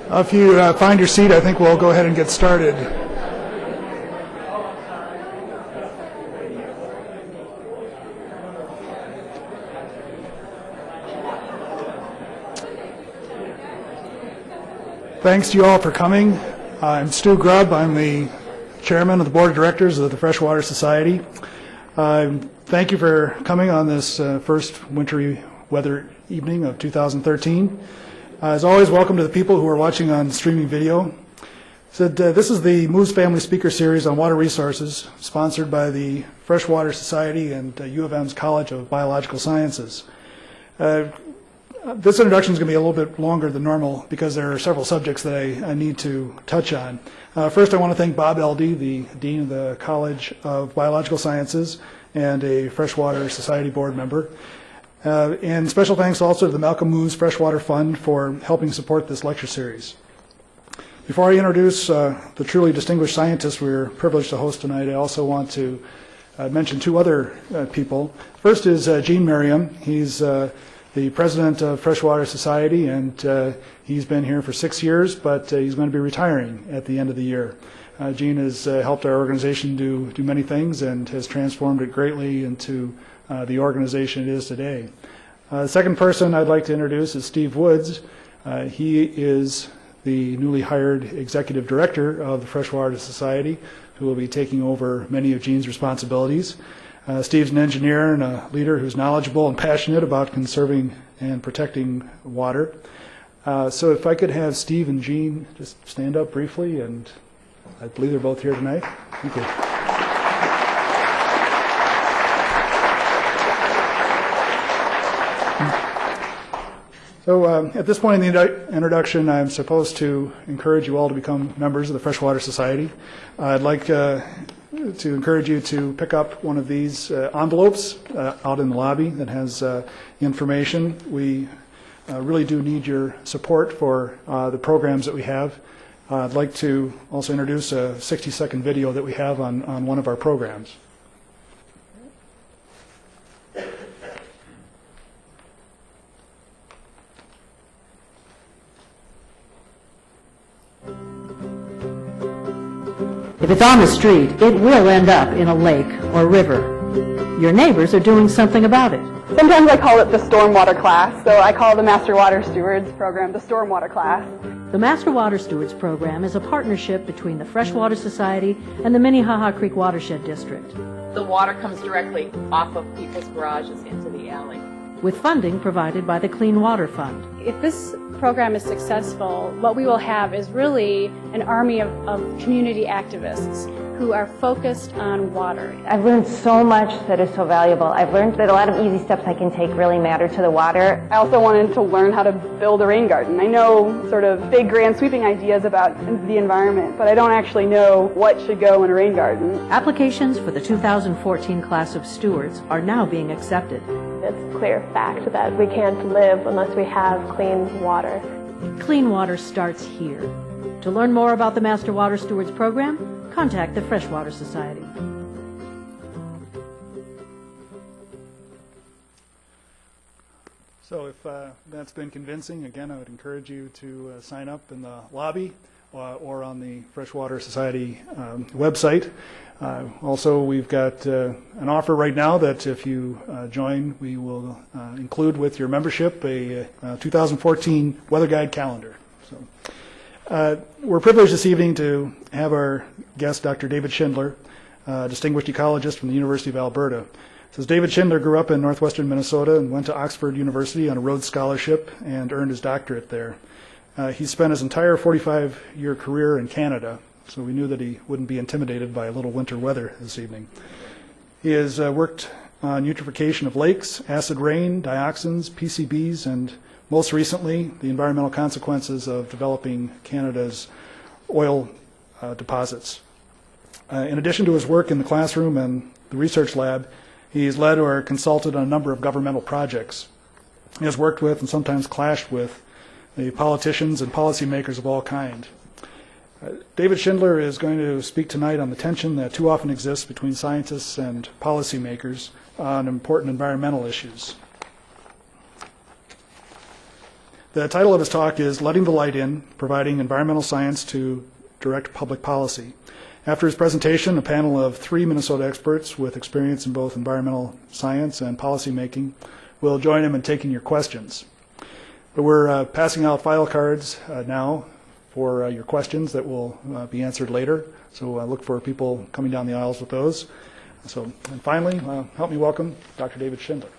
If you find your seat, I think we'll go ahead and get started. Thanks to you all for coming. I'm Stu Grubb. I'm the chairman of the board of directors of the Freshwater Society. Thank you for coming on this first wintry weather evening of 2013. As always, welcome to the people who are watching on streaming video. This is the Moose Family Speaker Series on Water Resources, sponsored by the Freshwater Society and U of M's College of Biological Sciences. This introduction is going to be a little bit longer than normal because there are several subjects that I need to touch on. First, I want to thank Bob Eldy, the Dean of the College of Biological Sciences and a Freshwater Society board member. And special thanks also to the Malcolm Moose Freshwater Fund for helping support this lecture series. Before I introduce the truly distinguished scientists we're privileged to host tonight, I also want to mention two other people. First is Gene Merriam. He's the president of Freshwater Society, and he's been here for 6 years, but he's going to be retiring at the end of the year. Gene has helped our organization do many things and has transformed it greatly into the organization it is today. The second person I'd like to introduce is Steve Woods. He is the newly hired executive director of the Freshwater Society, who will be taking over many of Gene's responsibilities. Steve's an engineer and a leader who's knowledgeable and passionate about conserving and protecting water. So if I could have Steve and Gene just stand up briefly, and I believe they're both here tonight. Thank you. So at this point in the introduction, I'm supposed to encourage you all to become members of the Freshwater Society. I'd like to encourage you to pick up one of these envelopes out in the lobby that has information. We really do need your support for the programs that we have. I'd like to also introduce a 60-second video that we have on one of our programs. If it's on the street, it will end up in a lake or river. Your neighbors are doing something about it. Sometimes I call it the stormwater class, so I call the Master Water Stewards program the stormwater class. The Master Water Stewards program is a partnership between the Freshwater Society and the Minnehaha Creek Watershed District. The water comes directly off of people's garages into the alley, with funding provided by the Clean Water Fund. If this program is successful, what we will have is really an army of community activists who are focused on water. I've learned so much that is so valuable. I've learned that a lot of easy steps I can take really matter to the water. I also wanted to learn how to build a rain garden. I know sort of big, grand, sweeping ideas about the environment, but I don't actually know what should go in a rain garden. Applications for the 2014 class of stewards are now being accepted. It's a clear fact that we can't live unless we have clean water. Clean water starts here. To learn more about the Master Water Stewards program, contact the Freshwater Society. So if that's been convincing, again, I would encourage you to sign up in the lobby or on the Freshwater Society website. Also, we've got an offer right now that if you join, we will include with your membership a 2014 weather guide calendar. So, we're privileged this evening to have our guest, Dr. David Schindler, distinguished ecologist from the University of Alberta. David Schindler grew up in northwestern Minnesota and went to Oxford University on a Rhodes Scholarship and earned his doctorate there. He spent his entire 45-year career in Canada, so we knew that he wouldn't be intimidated by a little winter weather this evening. He has worked on eutrophication of lakes, acid rain, dioxins, PCBs, and most recently, the environmental consequences of developing Canada's oil deposits. In addition to his work in the classroom and the research lab, he's led or consulted on a number of governmental projects. He has worked with and sometimes clashed with the politicians and policymakers of all kinds. David Schindler is going to speak tonight on the tension that too often exists between scientists and policymakers on important environmental issues. The title of his talk is Letting the Light In, Providing Environmental Science to Direct Public Policy. After his presentation, a panel of 3 Minnesota experts with experience in both environmental science and policy making will join him in taking your questions. But we're passing out file cards now for your questions that will be answered later. So look for people coming down the aisles with those. And finally, help me welcome Dr. David Schindler.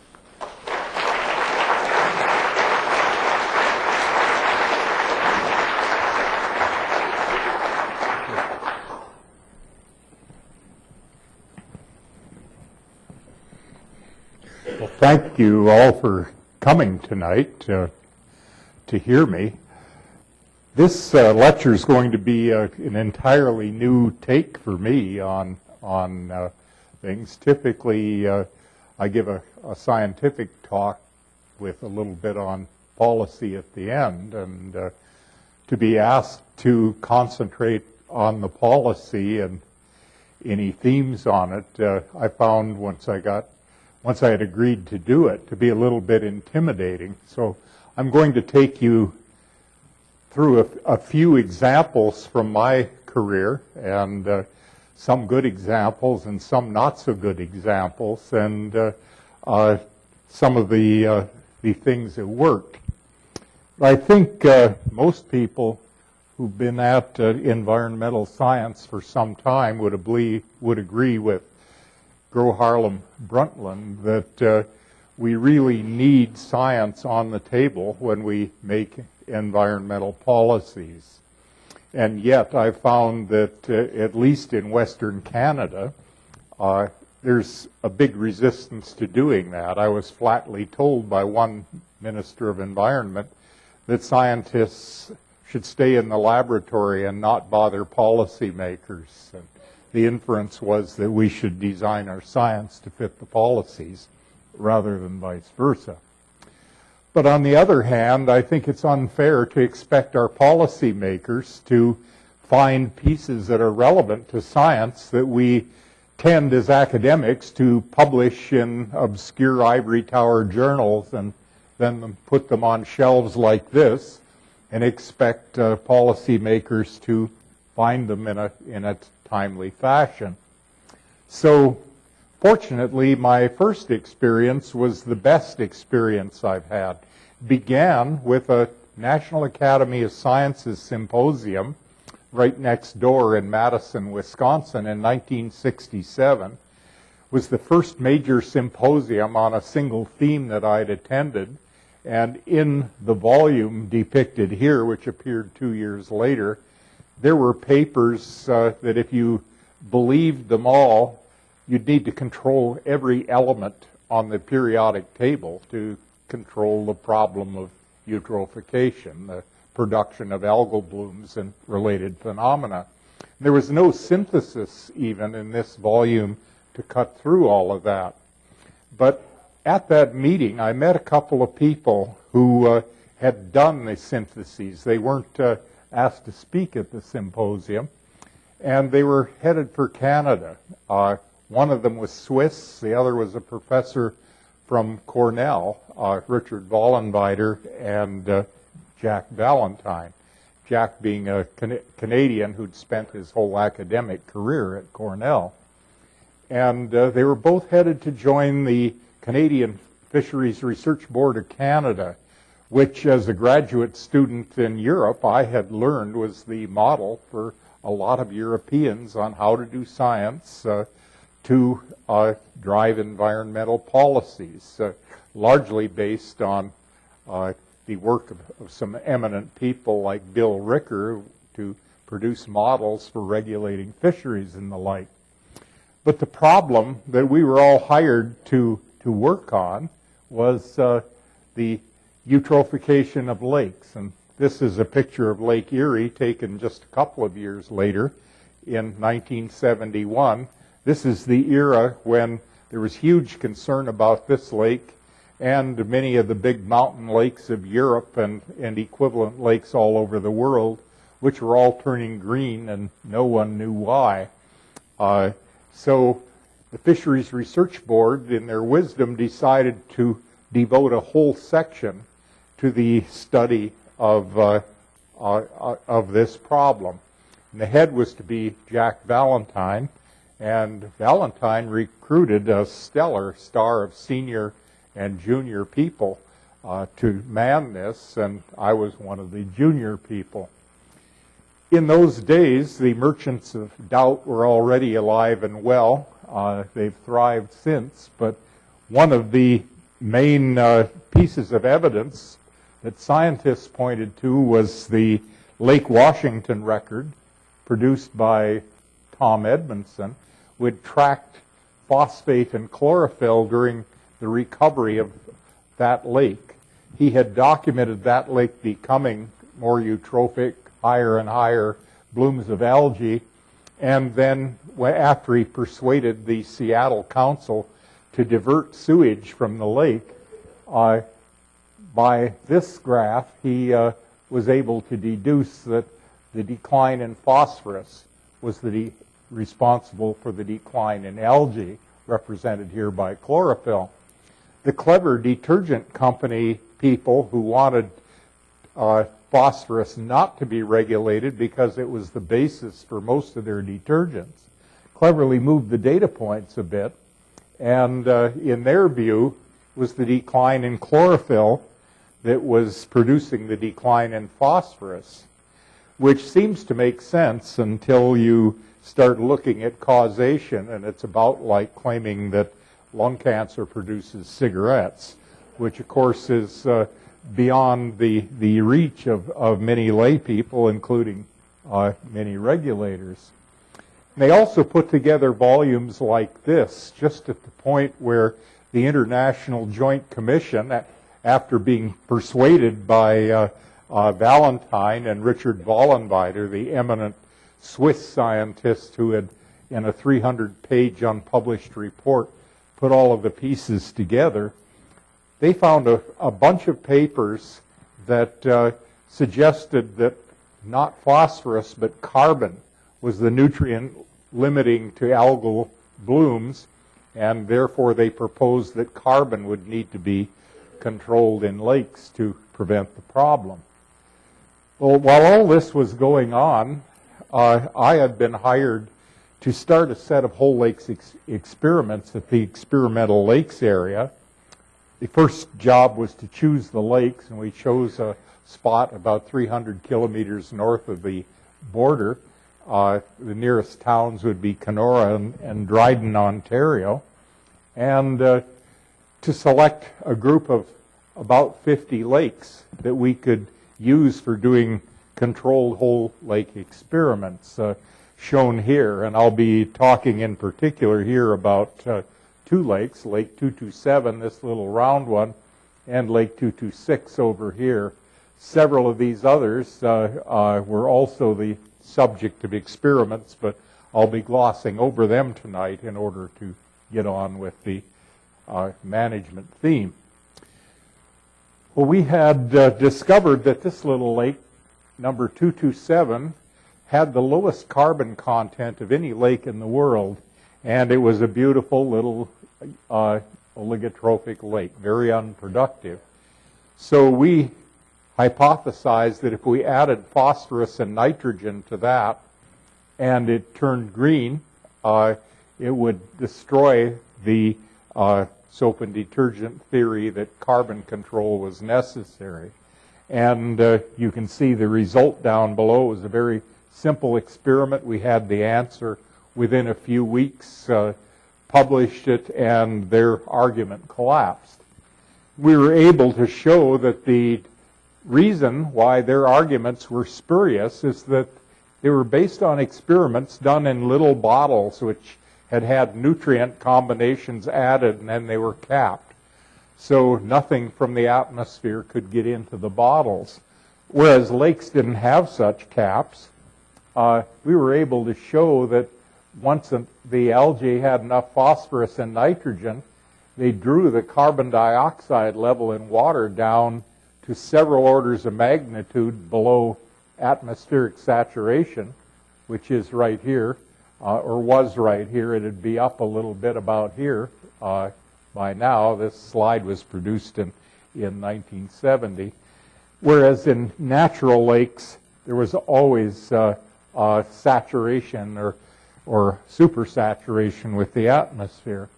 Well, thank you all for coming tonight to hear me. This lecture is going to be an entirely new take for me on things. Typically, I give a scientific talk with a little bit on policy at the end, and to be asked to concentrate on the policy and any themes on it, I found once I had agreed to do it, to be a little bit intimidating. So I'm going to take you through a few examples from my career, and some good examples and some not so good examples, and some of the things that worked. I think most people who've been at environmental science for some time would agree with Gro Harlem Brundtland that we really need science on the table when we make environmental policies. And yet I found that at least in Western Canada, there's a big resistance to doing that. I was flatly told by one Minister of Environment that scientists should stay in the laboratory and not bother policymakers. And the inference was that we should design our science to fit the policies rather than vice versa. But on the other hand, I think it's unfair to expect our policymakers to find pieces that are relevant to science that we tend as academics to publish in obscure ivory tower journals and then put them on shelves like this and expect policymakers to find them in a timely fashion. So fortunately, my first experience was the best experience I've had. Began with a National Academy of Sciences symposium right next door in Madison, Wisconsin in 1967. Was the first major symposium on a single theme that I'd attended. And in the volume depicted here, which appeared 2 years later, there were papers that if you believed them all, you'd need to control every element on the periodic table to control the problem of eutrophication, the production of algal blooms and related phenomena. There was no synthesis even in this volume to cut through all of that. But at that meeting, I met a couple of people who had done the syntheses. They weren't asked to speak at the symposium, and they were headed for Canada. One of them was Swiss, the other was a professor from Cornell, Richard Vollenweider and Jack Valentine. Jack being a Canadian who'd spent his whole academic career at Cornell. And they were both headed to join the Canadian Fisheries Research Board of Canada, which as a graduate student in Europe, I had learned was the model for a lot of Europeans on how to do science to drive environmental policies, largely based on the work of some eminent people like Bill Ricker to produce models for regulating fisheries and the like. But the problem that we were all hired to work on was the eutrophication of lakes. And this is a picture of Lake Erie taken just a couple of years later in 1971. This is the era when there was huge concern about this lake and many of the big mountain lakes of Europe and equivalent lakes all over the world, which were all turning green and no one knew why. So the Fisheries Research Board, in their wisdom, decided to devote a whole section to the study of this problem. And the head was to be Jack Valentine, and Valentine recruited a stellar star of senior and junior people to man this, and I was one of the junior people. In those days, the merchants of doubt were already alive and well. They've thrived since, but one of the main pieces of evidence that scientists pointed to was the Lake Washington record produced by Tom Edmondson, which tracked phosphate and chlorophyll during the recovery of that lake. He had documented that lake becoming more eutrophic, higher and higher blooms of algae, and then after he persuaded the Seattle Council to divert sewage from the lake, by this graph he was able to deduce that the decline in phosphorus was responsible for the decline in algae, represented here by chlorophyll. The clever detergent company people who wanted phosphorus not to be regulated because it was the basis for most of their detergents cleverly moved the data points a bit, and in their view was the decline in chlorophyll that was producing the decline in phosphorus, which seems to make sense until you start looking at causation, and it's about like claiming that lung cancer produces cigarettes, which of course is beyond the reach of many lay people, including many regulators. They also put together volumes like this, just at the point where the International Joint Commission, after being persuaded by Valentine and Richard Vollenweider, the eminent Swiss scientist who had, in a 300-page unpublished report, put all of the pieces together, they found a bunch of papers that suggested that not phosphorus but carbon was the nutrient limiting to algal blooms, and therefore they proposed that carbon would need to be controlled in lakes to prevent the problem. Well, while all this was going on, I had been hired to start a set of whole lakes experiments at the experimental lakes area. The first job was to choose the lakes, and we chose a spot about 300 kilometers north of the border. The nearest towns would be Kenora and Dryden, Ontario. And to select a group of about 50 lakes that we could use for doing controlled whole lake experiments, shown here. And I'll be talking in particular here about two lakes, Lake 227, this little round one, and Lake 226 over here. Several of these others were also the subject of experiments, but I'll be glossing over them tonight in order to get on with the management theme. Well, we had discovered that this little lake, number 227, had the lowest carbon content of any lake in the world, and it was a beautiful little oligotrophic lake, very unproductive. So we hypothesized that if we added phosphorus and nitrogen to that and it turned green, it would destroy the soap and detergent theory that carbon control was necessary. And you can see the result down below. It was a very simple experiment. We had the answer within a few weeks, published it, and their argument collapsed. We were able to show that the reason why their arguments were spurious is that they were based on experiments done in little bottles which had nutrient combinations added, and then they were capped. So nothing from the atmosphere could get into the bottles. Whereas lakes didn't have such caps, we were able to show that once the algae had enough phosphorus and nitrogen, they drew the carbon dioxide level in water down to several orders of magnitude below atmospheric saturation, which is right here, or was right here. It'd be up a little bit about here by now. This slide was produced in 1970. Whereas in natural lakes, there was always saturation or supersaturation with the atmosphere.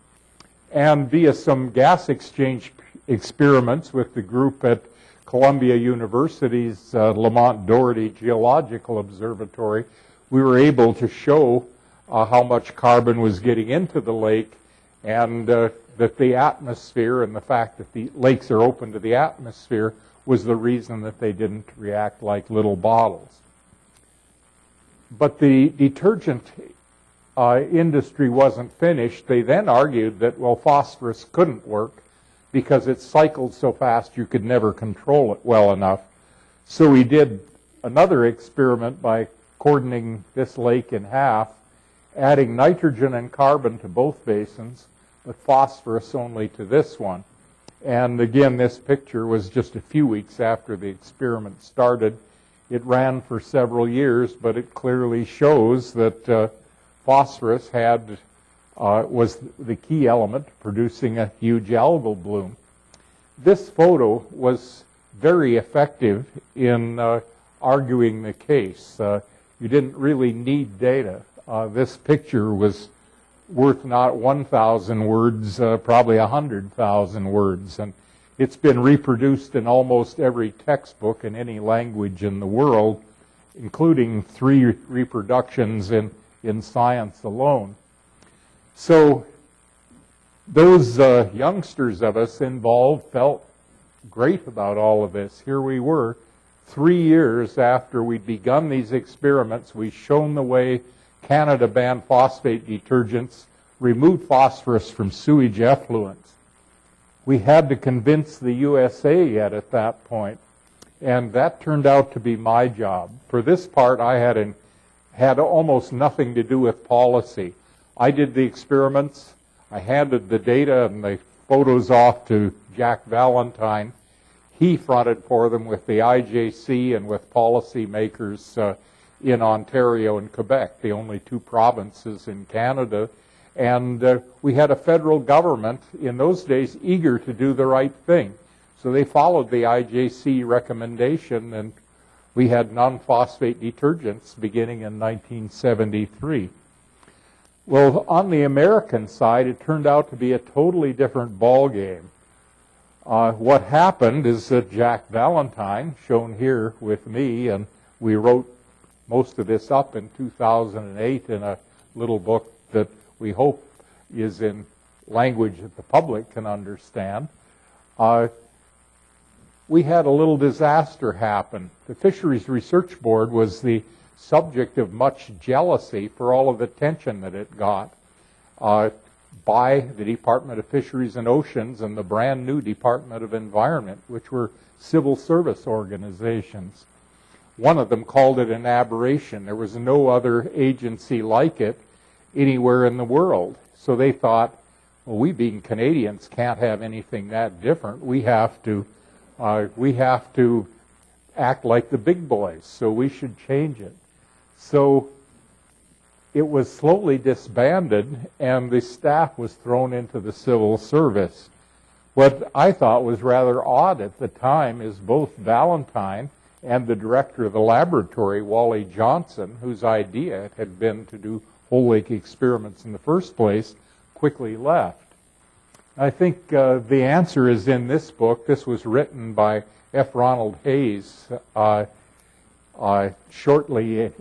And via some gas exchange experiments with the group at Columbia University's Lamont Doherty Geological Observatory, we were able to show how much carbon was getting into the lake, and that the atmosphere and the fact that the lakes are open to the atmosphere was the reason that they didn't react like little bottles. But the detergent industry wasn't finished. They then argued that, well, phosphorus couldn't work because it cycled so fast you could never control it well enough. So we did another experiment by cordoning this lake in half, adding nitrogen and carbon to both basins, but phosphorus only to this one. And again, this picture was just a few weeks after the experiment started. It ran for several years, but it clearly shows that phosphorus was the key element producing a huge algal bloom. This photo was very effective in arguing the case. You didn't really need data. This picture was worth not 1,000 words, probably 100,000 words. And it's been reproduced in almost every textbook in any language in the world, including 3 reproductions in science alone. So those youngsters of us involved felt great about all of this. Here we were, 3 years after we'd begun these experiments. We'd shown the way Canada banned phosphate detergents, removed phosphorus from sewage effluents. We had to convince the USA yet at that point, and that turned out to be my job. For this part, I had almost nothing to do with policy. I did the experiments. I handed the data and the photos off to Jack Valentine. He fronted for them with the IJC and with policymakers in Ontario and Quebec, the only 2 provinces in Canada. And we had a federal government in those days eager to do the right thing. So they followed the IJC recommendation, and we had non-phosphate detergents beginning in 1973. Well, on the American side, it turned out to be a totally different ballgame. What happened is that Jack Valentine, shown here with me, and we wrote most of this up in 2008 in a little book that we hope is in language that the public can understand. We had a little disaster happen. The Fisheries Research Board was the subject of much jealousy for all of the attention that it got by the Department of Fisheries and Oceans and the brand new Department of Environment, which were civil service organizations. One of them called it an aberration. There was no other agency like it anywhere in the world. So they thought, well, we being Canadians can't have anything that different. We have to act like the big boys, so we should change it. So it was slowly disbanded, and the staff was thrown into the civil service. What I thought was rather odd at the time is both Valentine and the director of the laboratory, Wally Johnson, whose idea it had been to do whole lake experiments in the first place, quickly left. I think the answer is in this book. This was written by F. Ronald Hayes shortly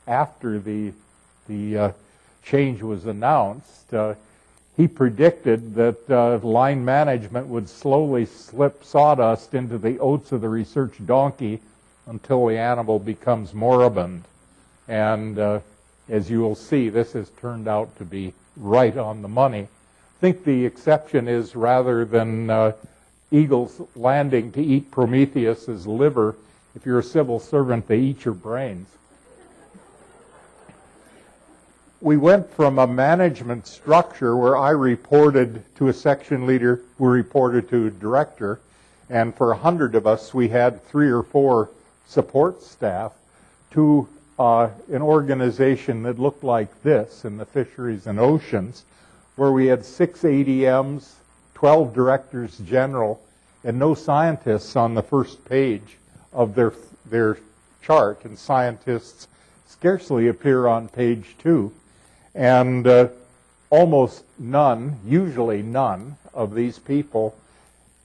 after the change was announced. He predicted that line management would slowly slip sawdust into the oats of the research donkey until the animal becomes moribund. And as you will see, this has turned out to be right on the money. I think the exception is, rather than eagles landing to eat Prometheus's liver, if you're a civil servant, they eat your brains. We went from a management structure where I reported to a section leader who reported to a director, and for 100 of us, we had 3 or 4 support staff, to an organization that looked like this in the Fisheries and Oceans, where we had 6 ADMs, 12 directors general, and no scientists on the first page of their chart, and scientists scarcely appear on page 2. And almost none, usually none, of these people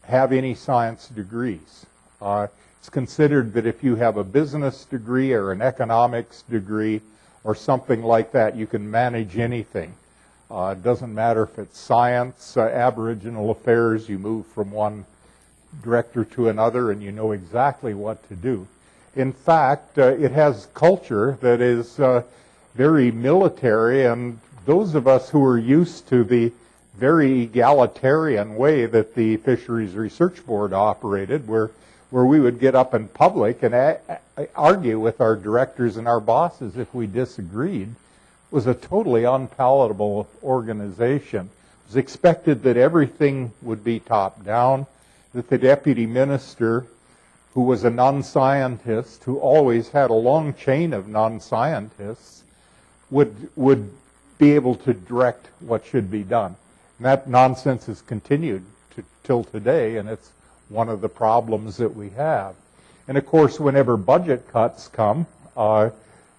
have any science degrees. It's considered that if you have a business degree or an economics degree or something like that, you can manage anything. It doesn't matter if it's science, Aboriginal affairs, you move from one director to another and you know exactly what to do. In fact, it has culture that is very military, and those of us who are used to the very egalitarian way that the Fisheries Research Board operated, where we would get up in public and argue with our directors and our bosses if we disagreed, was a totally unpalatable organization. It was expected that everything would be top-down, that the deputy minister, who was a non-scientist, who always had a long chain of non-scientists, would be able to direct what should be done. And that nonsense has continued till today, and it's one of the problems that we have. And of course, whenever budget cuts come,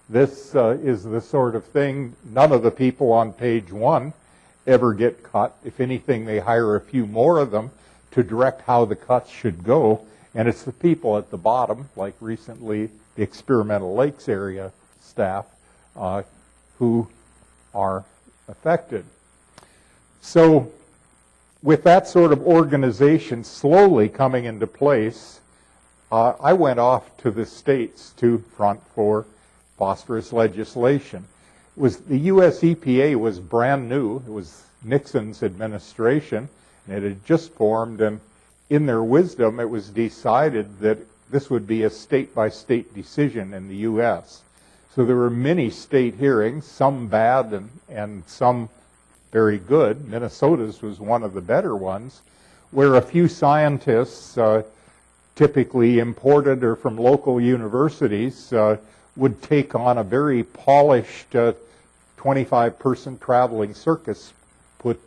this is the sort of thing, none of the people on page 1 ever get cut. If anything, they hire a few more of them to direct how the cuts should go. And it's the people at the bottom, like recently the Experimental Lakes area staff, who are affected. So with that sort of organization slowly coming into place, I went off to the States to front for phosphorus legislation. The U.S. EPA was brand new. It was Nixon's administration, and it had just formed, and in their wisdom, it was decided that this would be a state-by-state decision in the U.S. So there were many state hearings, some bad and some very good. Minnesota's was one of the better ones, where a few scientists, typically imported or from local universities, would take on a very polished 25-person traveling circus put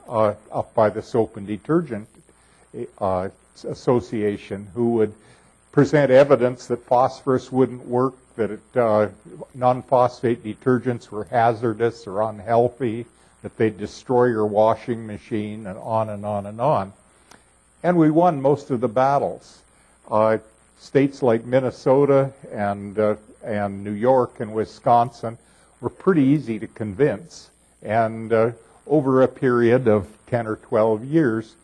up by the Soap and Detergent Association, who would present evidence that phosphorus wouldn't work, that non-phosphate detergents were hazardous or unhealthy, that they'd destroy your washing machine, and on and on and on. And we won most of the battles. States like Minnesota and New York and Wisconsin were pretty easy to convince. And over a period of 10 or 12 years,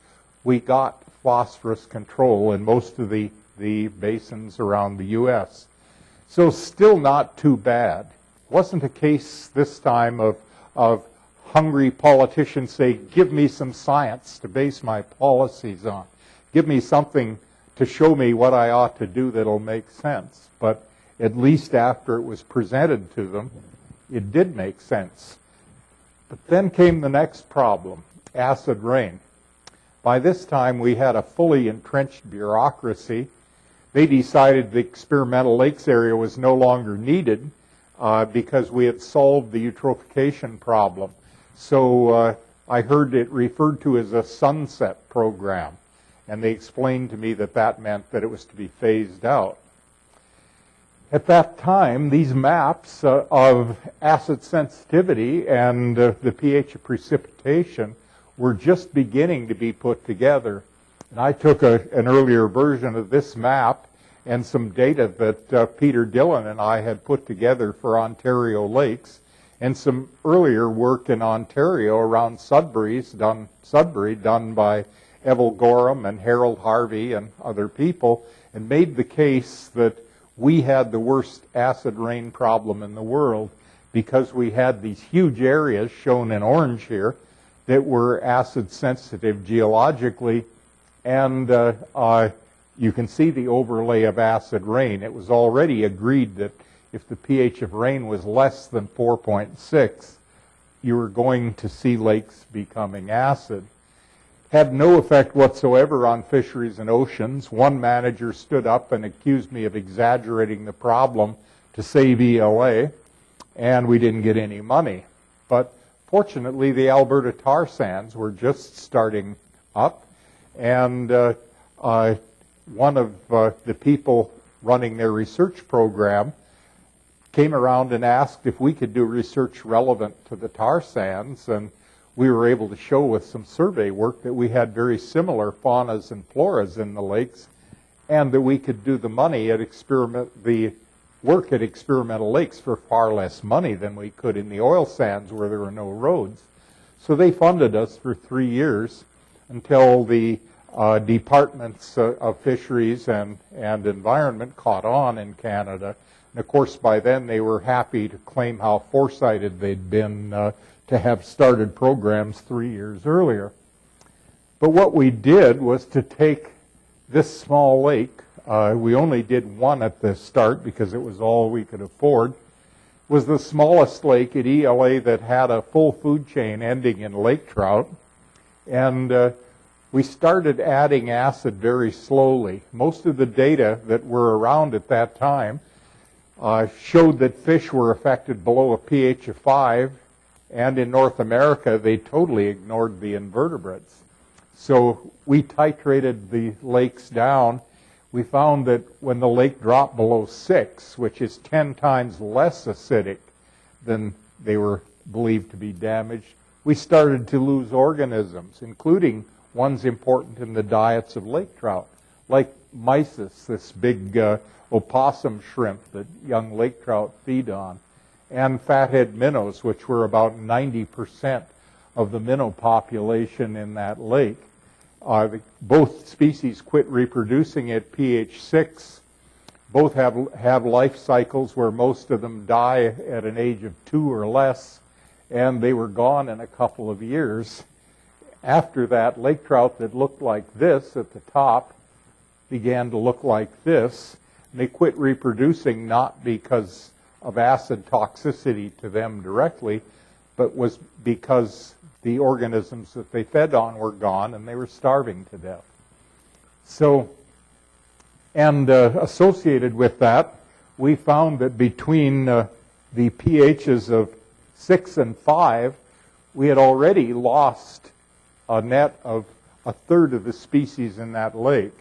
we got phosphorus control in most of the basins around the U.S. So still not too bad. It wasn't a case this time of hungry politicians say, give me some science to base my policies on. Give me something to show me what I ought to do that'll make sense. But at least after it was presented to them, it did make sense. But then came the next problem, acid rain. By this time, we had a fully entrenched bureaucracy. They decided the Experimental Lakes area was no longer needed because we had solved the eutrophication problem. So I heard it referred to as a sunset program. And they explained to me that that meant that it was to be phased out. At that time, these maps of acid sensitivity and the pH of precipitation were just beginning to be put together. And I took an earlier version of this map and some data that Peter Dillon and I had put together for Ontario lakes, and some earlier work in Ontario around Sudbury done by Evel Gorham and Harold Harvey and other people, and made the case that we had the worst acid rain problem in the world because we had these huge areas shown in orange here that were acid sensitive geologically, and you can see the overlay of acid rain. It was already agreed that if the pH of rain was less than 4.6, you were going to see lakes becoming acid. Had no effect whatsoever on fisheries and oceans. One manager stood up and accused me of exaggerating the problem to save ELA, and we didn't get any money. But fortunately, the Alberta tar sands were just starting up, and one of the people running their research program came around and asked if we could do research relevant to the tar sands, and we were able to show with some survey work that we had very similar faunas and floras in the lakes, and that we could do the work at experimental lakes for far less money than we could in the oil sands where there were no roads. So they funded us for 3 years until the departments of fisheries and environment caught on in Canada. And of course, by then they were happy to claim how foresighted they'd been to have started programs 3 years earlier. But what we did was to take this small lake, we only did one at the start because it was all we could afford, was the smallest lake at ELA that had a full food chain ending in lake trout. And we started adding acid very slowly. Most of the data that were around at that time showed that fish were affected below a pH of 5, and in North America they totally ignored the invertebrates. So we titrated the lakes down. We found that when the lake dropped below 6, which is 10 times less acidic than they were believed to be damaged, we started to lose organisms, including ones important in the diets of lake trout, like mysis, this big opossum shrimp that young lake trout feed on, and fathead minnows, which were about 90% of the minnow population in that lake. Both species quit reproducing at pH 6. Both have life cycles where most of them die at an age of 2 or less, and they were gone in a couple of years. After that, lake trout that looked like this at the top began to look like this. And they quit reproducing not because of acid toxicity to them directly, but was because the organisms that they fed on were gone and they were starving to death. So, and associated with that, we found that between the pHs of 6 and 5, we had already lost a net of a third of the species in that lake.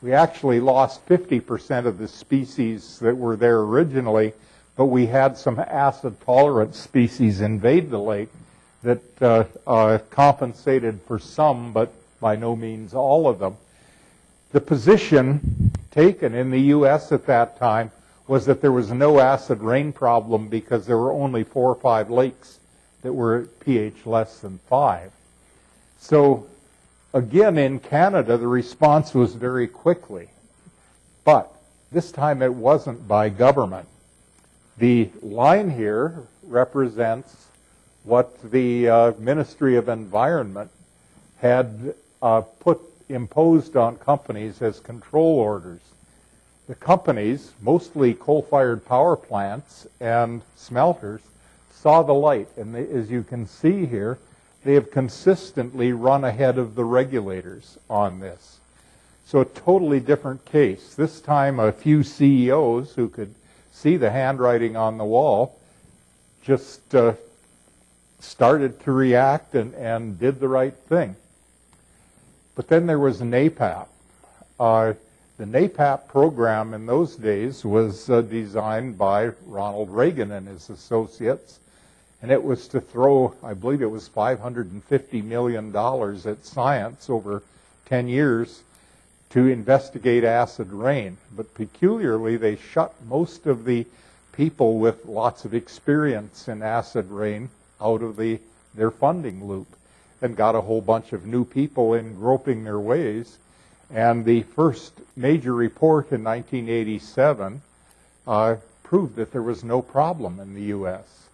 We actually lost 50% of the species that were there originally, but we had some acid-tolerant species invade the lake that compensated for some, but by no means all of them. The position taken in the U.S. at that time was that there was no acid rain problem because there were only 4 or 5 lakes that were at pH less than 5. So again, in Canada, the response was very quickly. But this time it wasn't by government. The line here represents what the Ministry of Environment had imposed on companies as control orders. The companies, mostly coal-fired power plants and smelters, saw the light. And as you can see here, they have consistently run ahead of the regulators on this. So a totally different case. This time a few CEOs who could see the handwriting on the wall just started to react and did the right thing. But then there was NAPE. The NAPE program in those days was designed by Ronald Reagan and his associates, and it was to throw, I believe it was $550 million at science over 10 years to investigate acid rain. But peculiarly, they shut most of the people with lots of experience in acid rain out of their funding loop and got a whole bunch of new people in groping their ways. And the first major report in 1987 proved that there was no problem in the U.S.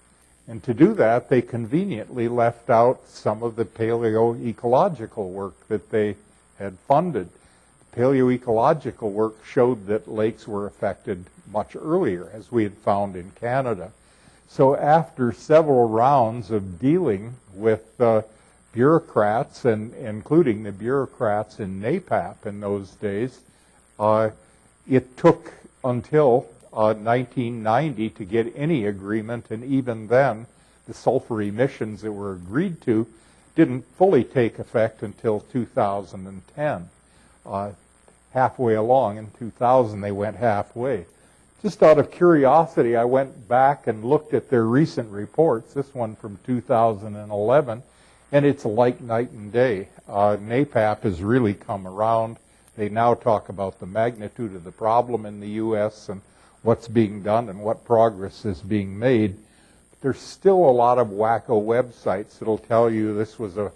And to do that, they conveniently left out some of the paleoecological work that they had funded. Paleoecological work showed that lakes were affected much earlier, as we had found in Canada. So after several rounds of dealing with bureaucrats, and including the bureaucrats in NAPE in those days, it took until 1990 to get any agreement, and even then the sulfur emissions that were agreed to didn't fully take effect until 2010. halfway along. In 2000, they went halfway. Just out of curiosity, I went back and looked at their recent reports, this one from 2011, and it's like night and day. NAPE has really come around. They now talk about the magnitude of the problem in the U.S. and what's being done and what progress is being made. There's still a lot of wacko websites that'll tell you this was a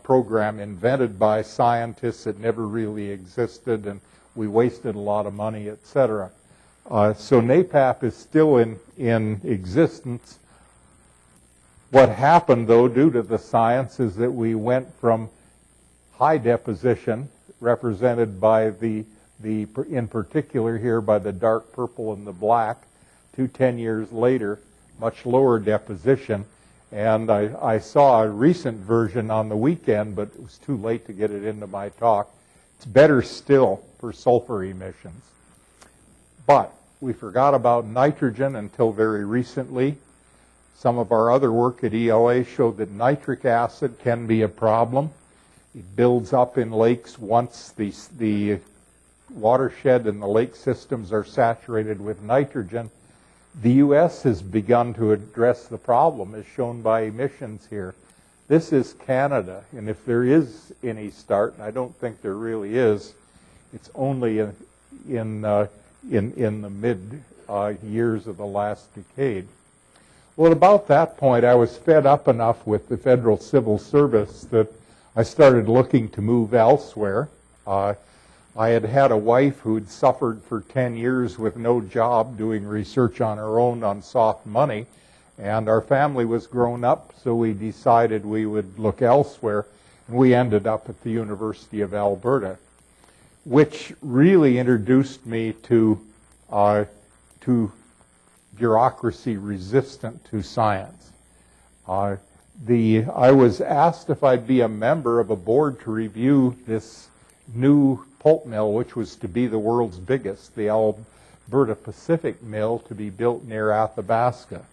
program invented by scientists that never really existed and we wasted a lot of money, etc. So NAPE is still in existence. What happened, though, due to the science, is that we went from high deposition, represented by in particular here by the dark purple and the black, to 10 years later, much lower deposition. And I saw a recent version on the weekend, but it was too late to get it into my talk. It's better still for sulfur emissions. But we forgot about nitrogen until very recently. Some of our other work at ELA showed that nitric acid can be a problem. It builds up in lakes once the watershed and the lake systems are saturated with nitrogen. The U.S. has begun to address the problem, as shown by emissions here. This is Canada, and if there is any start, and I don't think there really is, it's only in the mid years of the last decade. Well, at about that point, I was fed up enough with the Federal Civil Service that I started looking to move elsewhere. I had had a wife who'd suffered for 10 years with no job doing research on her own on soft money, and our family was grown up, so we decided we would look elsewhere, and we ended up at the University of Alberta, which really introduced me to bureaucracy resistant to science. I was asked if I'd be a member of a board to review this new pulp mill, which was to be the world's biggest, the Alberta Pacific Mill, to be built near Athabasca.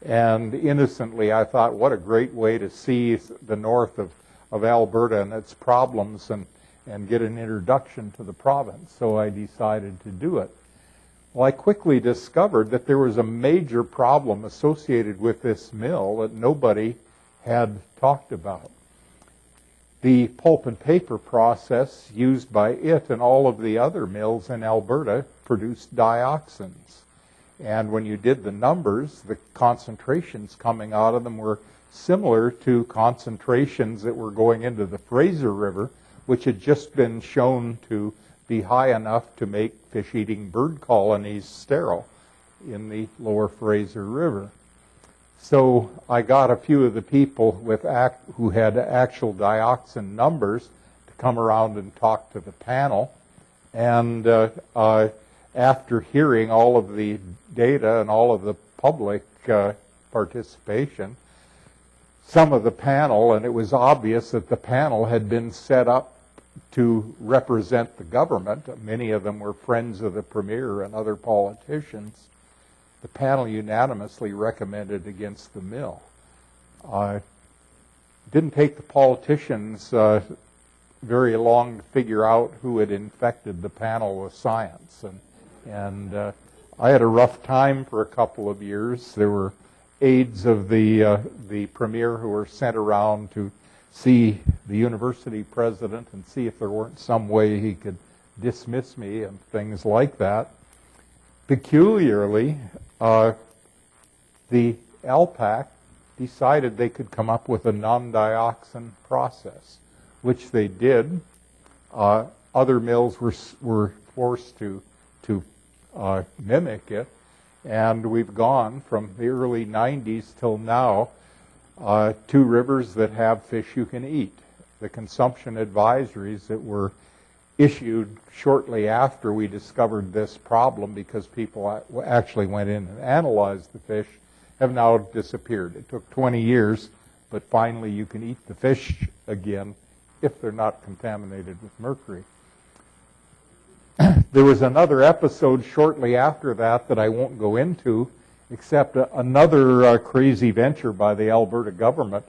And innocently, I thought, what a great way to see the north of Alberta and its problems and get an introduction to the province. So I decided to do it. Well, I quickly discovered that there was a major problem associated with this mill that nobody had talked about. The pulp and paper process used by it and all of the other mills in Alberta produced dioxins. And when you did the numbers, the concentrations coming out of them were similar to concentrations that were going into the Fraser River, which had just been shown to be high enough to make fish-eating bird colonies sterile in the lower Fraser River. So I got a few of the people who had actual dioxin numbers to come around and talk to the panel. And after hearing all of the data and all of the public participation, some of the panel, and it was obvious that the panel had been set up to represent the government. Many of them were friends of the Premier and other politicians. The panel unanimously recommended against the mill. It didn't take the politicians very long to figure out who had infected the panel with science. And I had a rough time for a couple of years. There were aides of the Premier who were sent around to see the university president and see if there weren't some way he could dismiss me and things like that. Peculiarly, the LPAC decided they could come up with a non-dioxin process, which they did. Other mills were forced to mimic it, and we've gone from the early 90s till now to rivers that have fish you can eat. The consumption advisories that were issued shortly after we discovered this problem, because people actually went in and analyzed the fish, have now disappeared. It took 20 years, but finally you can eat the fish again if they're not contaminated with mercury. There was another episode shortly after that I won't go into, except another crazy venture by the Alberta government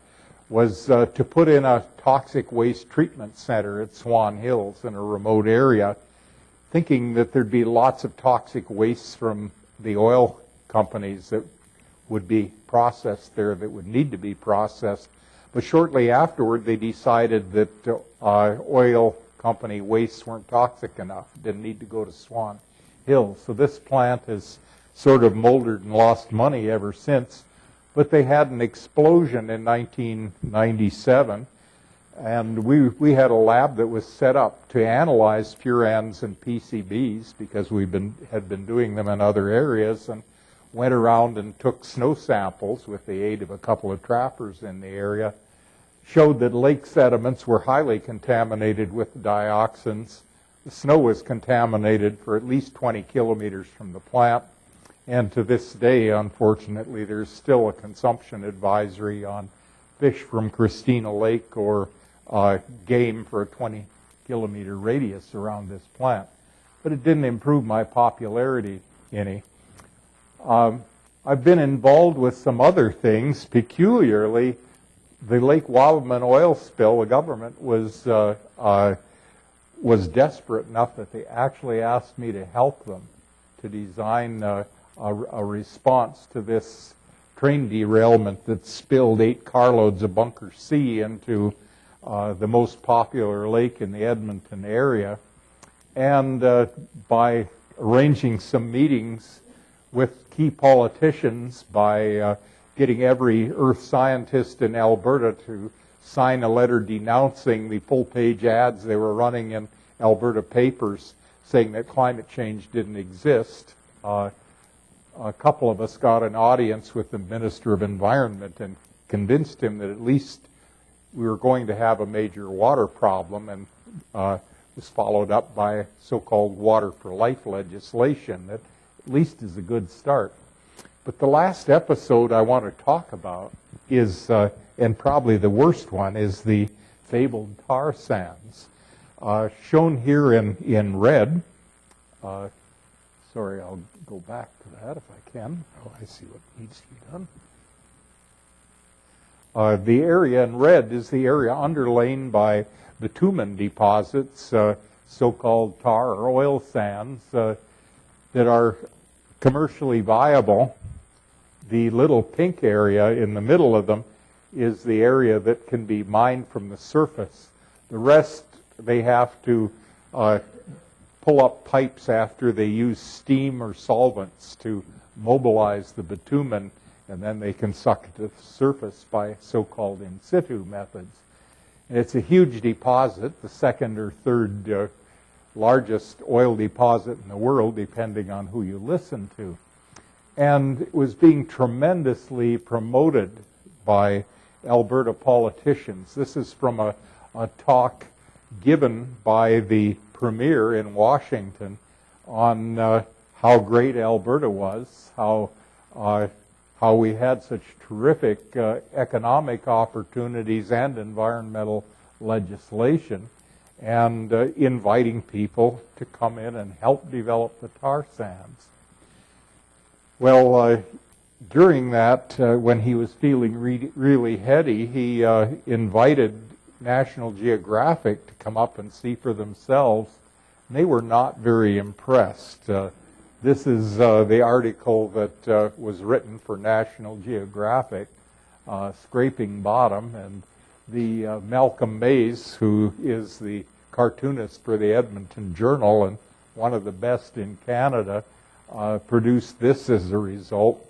was to put in a toxic waste treatment center at Swan Hills in a remote area. thinking that there'd be lots of toxic wastes from the oil companies that would be processed there, that would need to be processed. But shortly afterward, they decided that oil company wastes weren't toxic enough, didn't need to go to Swan Hills. So this plant has sort of moldered and lost money ever since. But they had an explosion in 1997, and we had a lab that was set up to analyze furans and PCBs because had been doing them in other areas, and went around and took snow samples with the aid of a couple of trappers in the area, showed that lake sediments were highly contaminated with dioxins. The snow was contaminated for at least 20 kilometers from the plant, and to this day, unfortunately, there's still a consumption advisory on fish from Christina Lake or game for a 20-kilometer radius around this plant. But it didn't improve my popularity any. I've been involved with some other things. Peculiarly, the Lake Wabamun oil spill, the government was desperate enough that they actually asked me to help them to design a response to this train derailment that spilled 8 carloads of bunker C into the most popular lake in the Edmonton area. And by arranging some meetings with key politicians, by getting every earth scientist in Alberta to sign a letter denouncing the full-page ads they were running in Alberta papers saying that climate change didn't exist. A couple of us got an audience with the Minister of Environment and convinced him that at least we were going to have a major water problem, and was followed up by so-called Water for Life legislation that at least is a good start. But the last episode I want to talk about is, and probably the worst one, is the fabled tar sands. Shown here in red. Sorry, I'll go back to that if I can. Oh, I see what needs to be done. The area in red is the area underlain by bitumen deposits, so-called tar or oil sands that are commercially viable. The little pink area in the middle of them is the area that can be mined from the surface. The rest, they have to pull up pipes after they use steam or solvents to mobilize the bitumen, and then they can suck it to the surface by so-called in situ methods. And it's a huge deposit, the second or third largest oil deposit in the world, depending on who you listen to. And it was being tremendously promoted by Alberta politicians. This is from a talk given by the Premier in Washington on how great Alberta was, how we had such terrific economic opportunities and environmental legislation, and inviting people to come in and help develop the tar sands. Well, during that, when he was feeling really heady, he invited National Geographic to come up and see for themselves, and they were not very impressed. This is the article that was written for National Geographic, Scraping Bottom, and the Malcolm Mays, who is the cartoonist for the Edmonton Journal and one of the best in Canada, produced this as a result.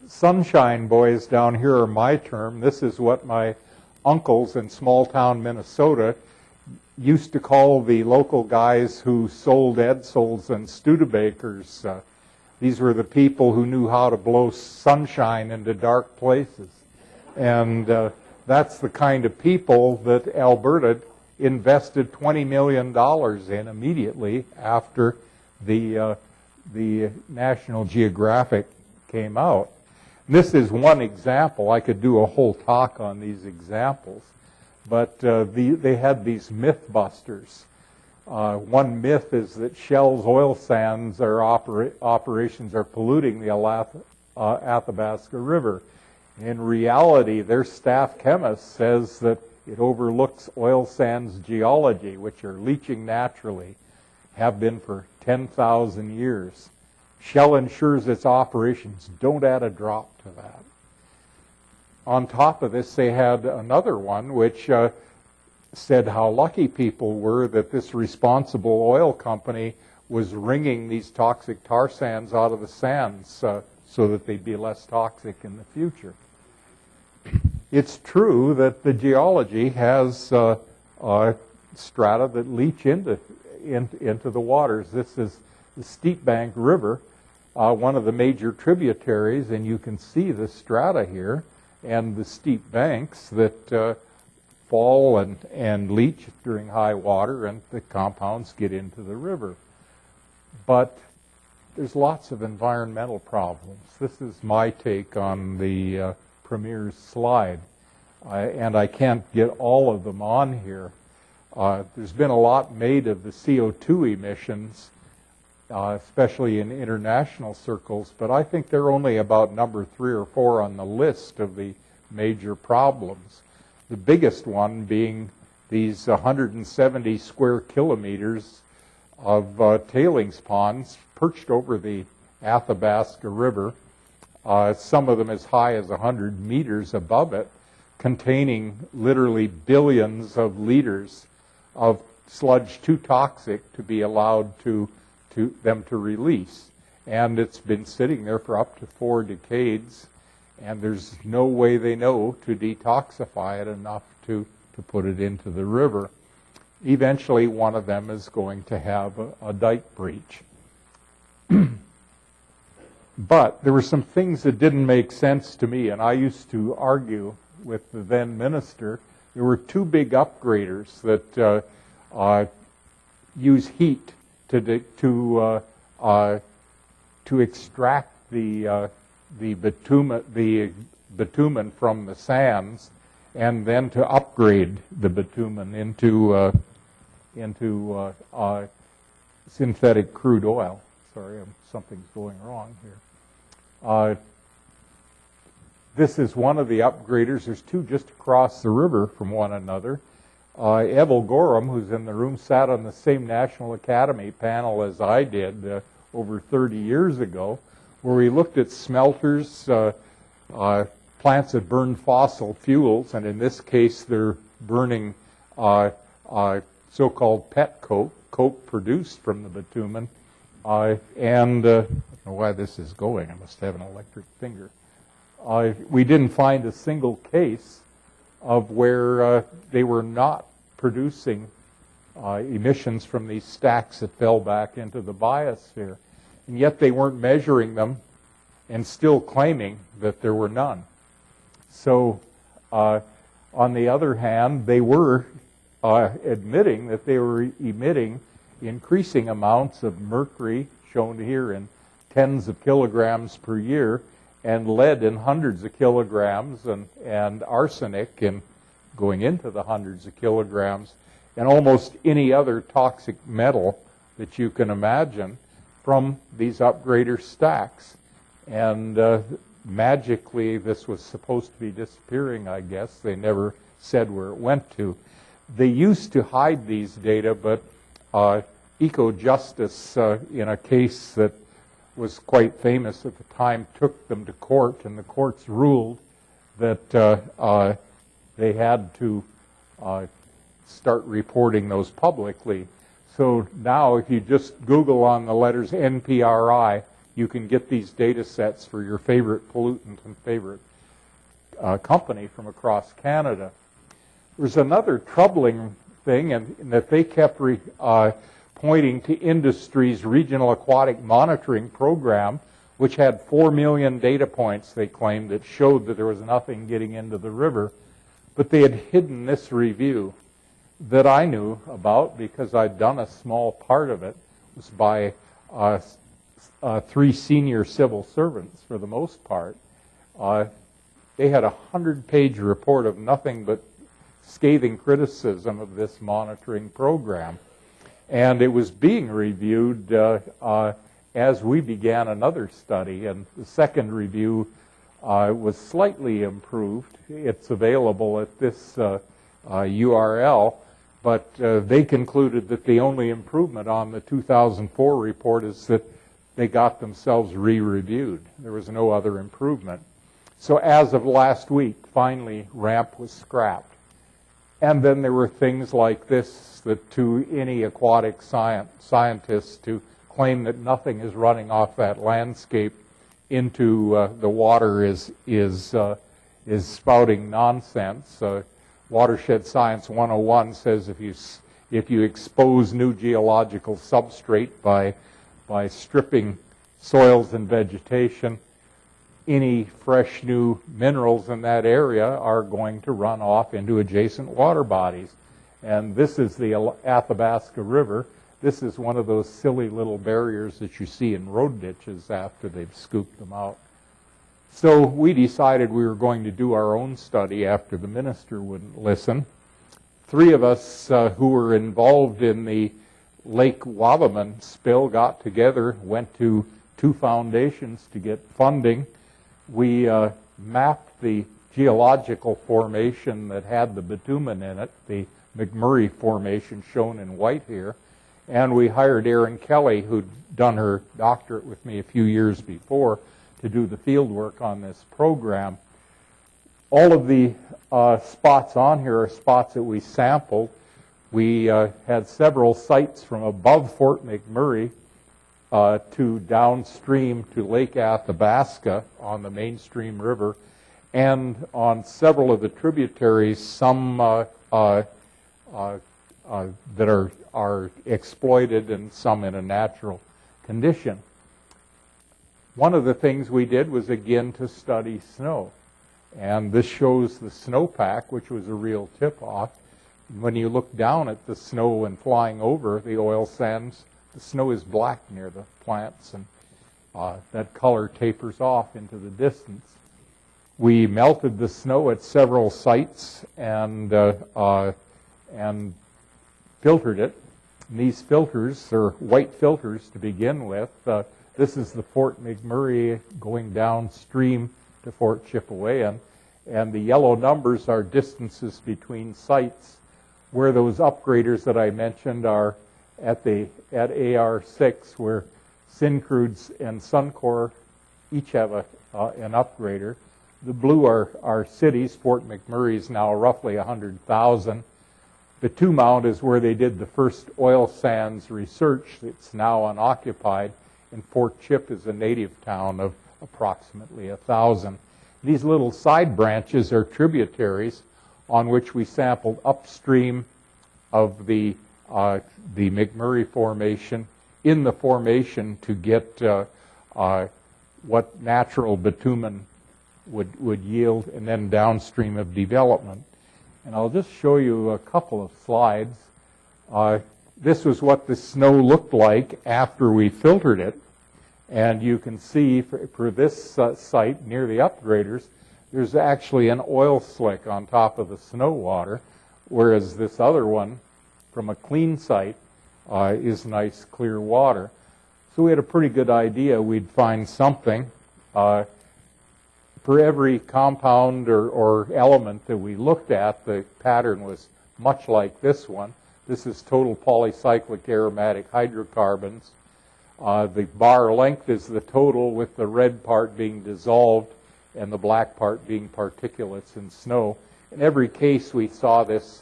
Sunshine boys down here are my term. This is what my uncles in small town Minnesota used to call the local guys who sold Edsols and Studebakers. These were the people who knew how to blow sunshine into dark places. And that's the kind of people that Alberta invested $20 million in immediately after the National Geographic came out. This is one example. I could do a whole talk on these examples. But they had these myth busters. One myth is that Shell's oil sands operations are polluting the Athabasca River. In reality, their staff chemist says that it overlooks oil sands geology, which are leaching naturally, have been for 10,000 years. Shell ensures its operations don't add a drop to that. On top of this, they had another one which said how lucky people were that this responsible oil company was wringing these toxic tar sands out of the sands so that they'd be less toxic in the future. It's true that the geology has strata that leach into the waters. This is the Steep Bank River, one of the major tributaries, and you can see the strata here and the steep banks that fall and leach during high water, and the compounds get into the river. But there's lots of environmental problems. This is my take on the Premier's slide, and I can't get all of them on here. There's been a lot made of the CO2 emissions, especially in international circles, but I think they're only about number 3 or 4 on the list of the major problems. The biggest one being these 170 square kilometers of tailings ponds perched over the Athabasca River, some of them as high as 100 meters above it, containing literally billions of liters of sludge too toxic to be allowed to them to release. And it's been sitting there for up to 4 decades, and there's no way they know to detoxify it enough to put it into the river. Eventually, one of them is going to have a dike breach. But there were some things that didn't make sense to me, and I used to argue with the then minister. There were 2 big upgraders that use heat to extract the bitumen from the sands, and then to upgrade the bitumen into synthetic crude oil. Sorry, something's going wrong here. This is one of the upgraders. There's 2 just across the river from one another. Evel Gorham, who's in the room, sat on the same National Academy panel as I did over 30 years ago, where we looked at smelters, plants that burn fossil fuels, and in this case they're burning so-called pet coke produced from the bitumen. I don't know why this is going. I must have an electric finger. We didn't find a single case of where they were not producing emissions from these stacks that fell back into the biosphere. And yet they weren't measuring them and still claiming that there were none. So on the other hand, they were admitting that they were emitting increasing amounts of mercury, shown here in tens of kilograms per year, and lead in hundreds of kilograms, and arsenic in going into the hundreds of kilograms, and almost any other toxic metal that you can imagine from these upgrader stacks. And magically, this was supposed to be disappearing, I guess. They never said where it went to. They used to hide these data, but Eco-Justice, in a case that was quite famous at the time, took them to court, and the courts ruled that they had to start reporting those publicly. So now if you just Google on the letters NPRI, you can get these data sets for your favorite pollutant and favorite company from across Canada. There's another troubling thing, and that they kept pointing to industry's regional aquatic monitoring program, which had 4 million data points, they claimed, that showed that there was nothing getting into the river. But they had hidden this review that I knew about because I'd done a small part of it. It was by 3 senior civil servants, for the most part. They had a 100-page report of nothing but scathing criticism of this monitoring program. And it was being reviewed as we began another study, and the second review was slightly improved. It's available at this URL, But they concluded that the only improvement on the 2004 report is that they got themselves re-reviewed. There was no other improvement. So as of last week, finally, RAMP was scrapped. And then there were things like this that to any aquatic scientist to claim that nothing is running off that landscape into the water is spouting nonsense. Watershed Science 101 says if you expose new geological substrate by stripping soils and vegetation, any fresh new minerals in that area are going to run off into adjacent water bodies. And this is the Athabasca River. This is one of those silly little barriers that you see in road ditches after they've scooped them out. So we decided we were going to do our own study after the minister wouldn't listen. 3 of us who were involved in the Lake Wabamun spill got together, went to 2 foundations to get funding. We mapped the geological formation that had the bitumen in it, the McMurray formation shown in white here, and we hired Erin Kelly, who'd done her doctorate with me a few years before, to do the field work on this program. All of the spots on here are spots that we sampled. We had several sites from above Fort McMurray to downstream to Lake Athabasca on the mainstream river, and on several of the tributaries, some that are exploited and some in a natural condition. One of the things we did was again to study snow. And this shows the snowpack, which was a real tip-off. When you look down at the snow and flying over the oil sands, the snow is black near the plants, and that color tapers off into the distance. We melted the snow at several sites and filtered it. And these filters are white filters to begin with. This is the Fort McMurray going downstream to Fort Chipewyan, and the yellow numbers are distances between sites where those upgraders that I mentioned are at AR6, where Syncrude's and Suncor each have an upgrader. The blue are cities. Fort McMurray is now roughly 100,000. The Two Mount is where they did the first oil sands research. It's now unoccupied, and Fort Chip is a native town of approximately 1,000. These little side branches are tributaries on which we sampled upstream of the McMurray Formation, in the formation to get what natural bitumen would yield, and then downstream of development. And I'll just show you a couple of slides. This was what the snow looked like after we filtered it. And you can see for this site near the upgraders, there's actually an oil slick on top of the snow water, whereas this other one from a clean site is nice clear water. So we had a pretty good idea we'd find something. For every compound or element that we looked at, the pattern was much like this one. This is total polycyclic aromatic hydrocarbons. The bar length is the total, with the red part being dissolved and the black part being particulates in snow. In every case, we saw this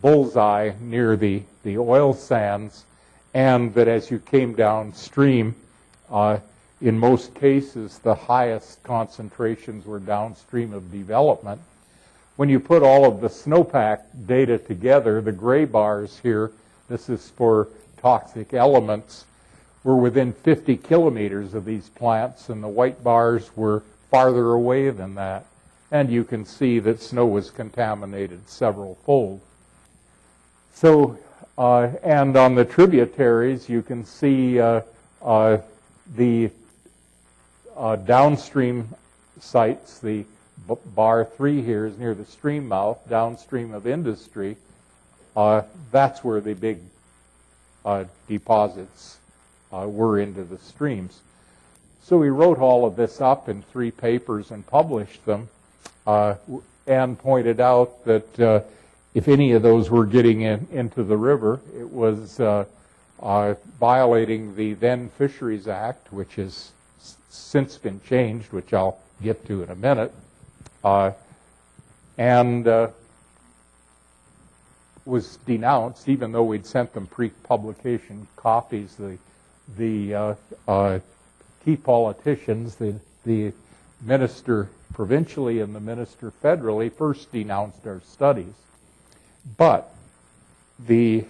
bullseye near the oil sands, and that as you came downstream, in most cases, the highest concentrations were downstream of development. When you put all of the snowpack data together, the gray bars here, this is for toxic elements, were within 50 kilometers of these plants, and the white bars were farther away than that. And you can see that snow was contaminated several-fold. So, and on the tributaries, you can see the downstream sites. The bar 3 here is near the stream mouth, downstream of industry. That's where the big deposits were into the streams. So we wrote all of this up in 3 papers and published them, and pointed out that if any of those were getting into the river, it was violating the then Fisheries Act, which has since been changed, which I'll get to in a minute, and was denounced, even though we'd sent them pre-publication copies. The key politicians, the minister provincially and the minister federally, first denounced our studies. But the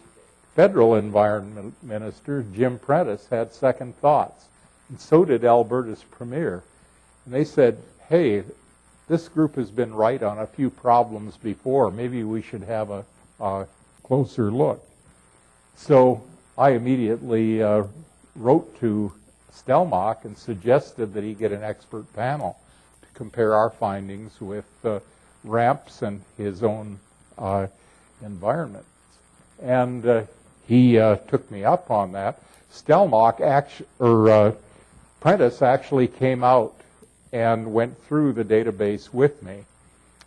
federal environment minister, Jim Prentice, had second thoughts, and so did Alberta's premier. And they said, hey, this group has been right on a few problems before. Maybe we should have a closer look. So I immediately wrote to Stelmach and suggested that he get an expert panel to compare our findings with Ramp's and his own environment. And he took me up on that. Prentice actually came out and went through the database with me.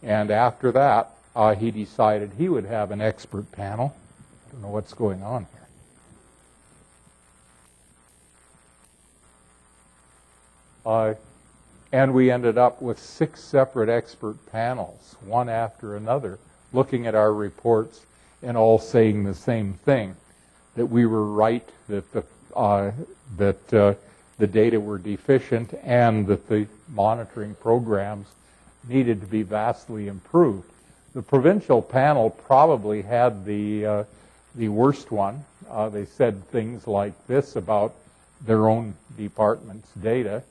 And after that, he decided he would have an expert panel. I don't know what's going on here. And we ended up with 6 separate expert panels, one after another, looking at our reports and all saying the same thing, that we were right, that the data were deficient, and that the monitoring programs needed to be vastly improved. The provincial panel probably had the worst one. They said things like this about their own department's data.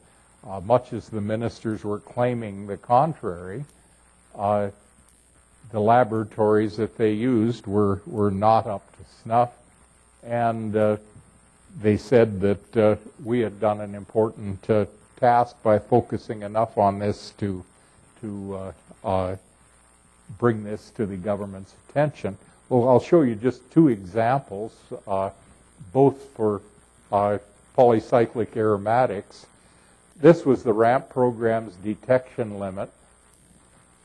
Much as the ministers were claiming the contrary, the laboratories that they used were not up to snuff, and they said that we had done an important task by focusing enough on this to bring this to the government's attention. Well, I'll show you just 2 examples, both for polycyclic aromatics. This was the RAMP program's detection limit.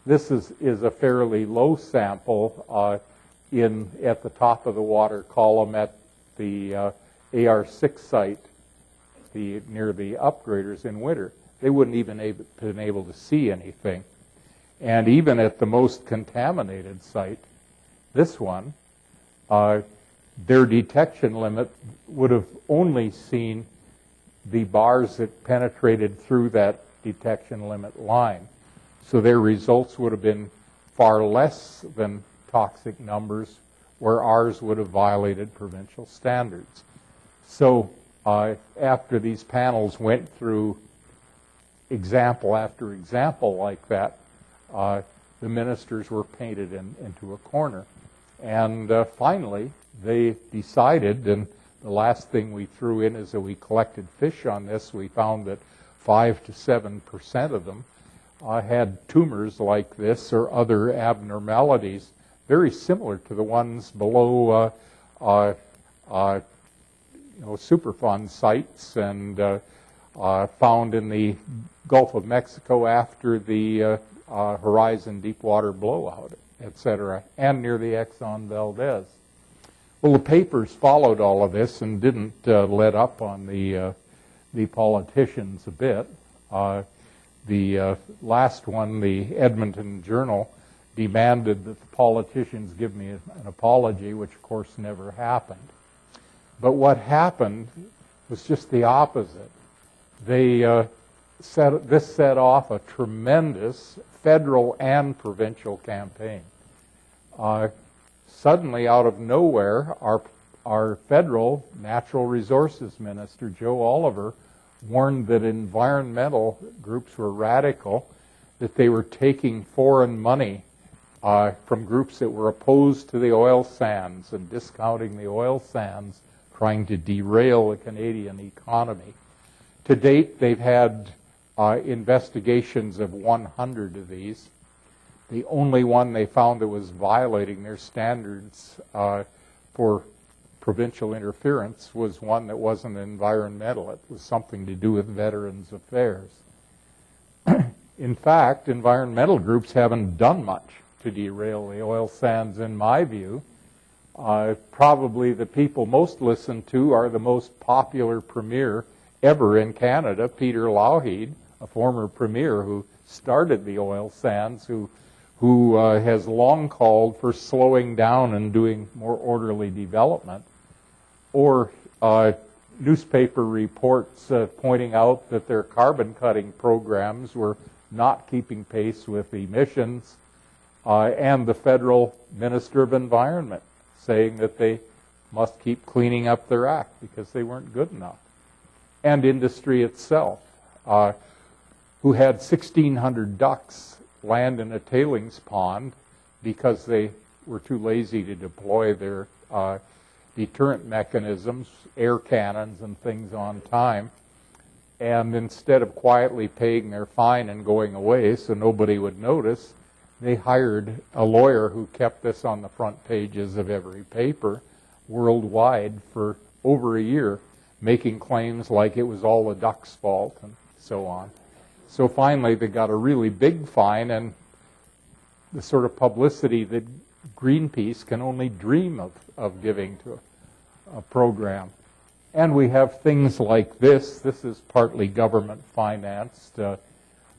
This is a fairly low sample at the top of the water column at the AR6 site near the upgraders in winter. They wouldn't even been able to see anything. And even at the most contaminated site, this one, their detection limit would have only seen the bars that penetrated through that detection limit line. So their results would have been far less than toxic numbers, where ours would have violated provincial standards. So after these panels went through example after example like that, the ministers were painted into a corner. And finally, they decided, and the last thing we threw in is that we collected fish on this. We found that 5 to 7% of them had tumors like this or other abnormalities, very similar to the ones below Superfund sites and found in the Gulf of Mexico after the Horizon Deepwater blowout, etc., and near the Exxon Valdez. Well, the papers followed all of this and didn't let up on the politicians a bit. The last one, the Edmonton Journal, demanded that the politicians give me an apology, which of course never happened. But what happened was just the opposite. This set off a tremendous federal and provincial campaign. Suddenly, out of nowhere, our federal natural resources minister, Joe Oliver, warned that environmental groups were radical, that they were taking foreign money from groups that were opposed to the oil sands and discounting the oil sands, trying to derail the Canadian economy. To date, they've had investigations of 100 of these. The only one they found that was violating their standards for provincial interference was one that wasn't environmental. It was something to do with Veterans Affairs. In fact, environmental groups haven't done much. to derail the oil sands, in my view. Probably the people most listened to are the most popular premier ever in Canada, Peter Lougheed, a former premier who started the oil sands, who has long called for slowing down and doing more orderly development, or newspaper reports pointing out that their carbon-cutting programs were not keeping pace with emissions, and the federal Minister of Environment saying that they must keep cleaning up their act because they weren't good enough. And industry itself, who had 1,600 ducks land in a tailings pond because they were too lazy to deploy their deterrent mechanisms, air cannons and things on time. And instead of quietly paying their fine and going away so nobody would notice, they hired a lawyer who kept this on the front pages of every paper worldwide for over a year, making claims like it was all the ducks' fault and so on. So finally they got a really big fine, and the sort of publicity that Greenpeace can only dream of giving to a program. And we have things like this. This is partly government financed.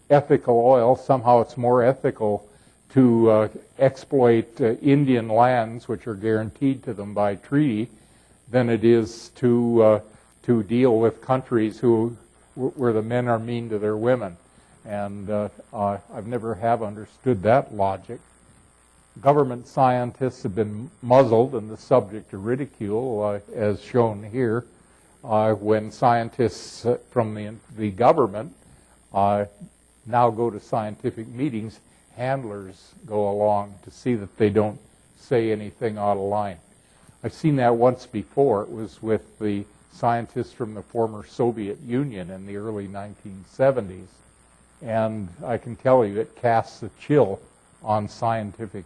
Ethical oil, somehow it's more ethical to exploit Indian lands, which are guaranteed to them by treaty, than it is to deal with countries where the men are mean to their women. And I've never have understood that logic. Government scientists have been muzzled and the subject of ridicule, as shown here, when scientists from the government now go to scientific meetings. Handlers go along to see that they don't say anything out of line. I've seen that once before. It was with the scientists from the former Soviet Union in the early 1970s. And I can tell you it casts a chill on scientific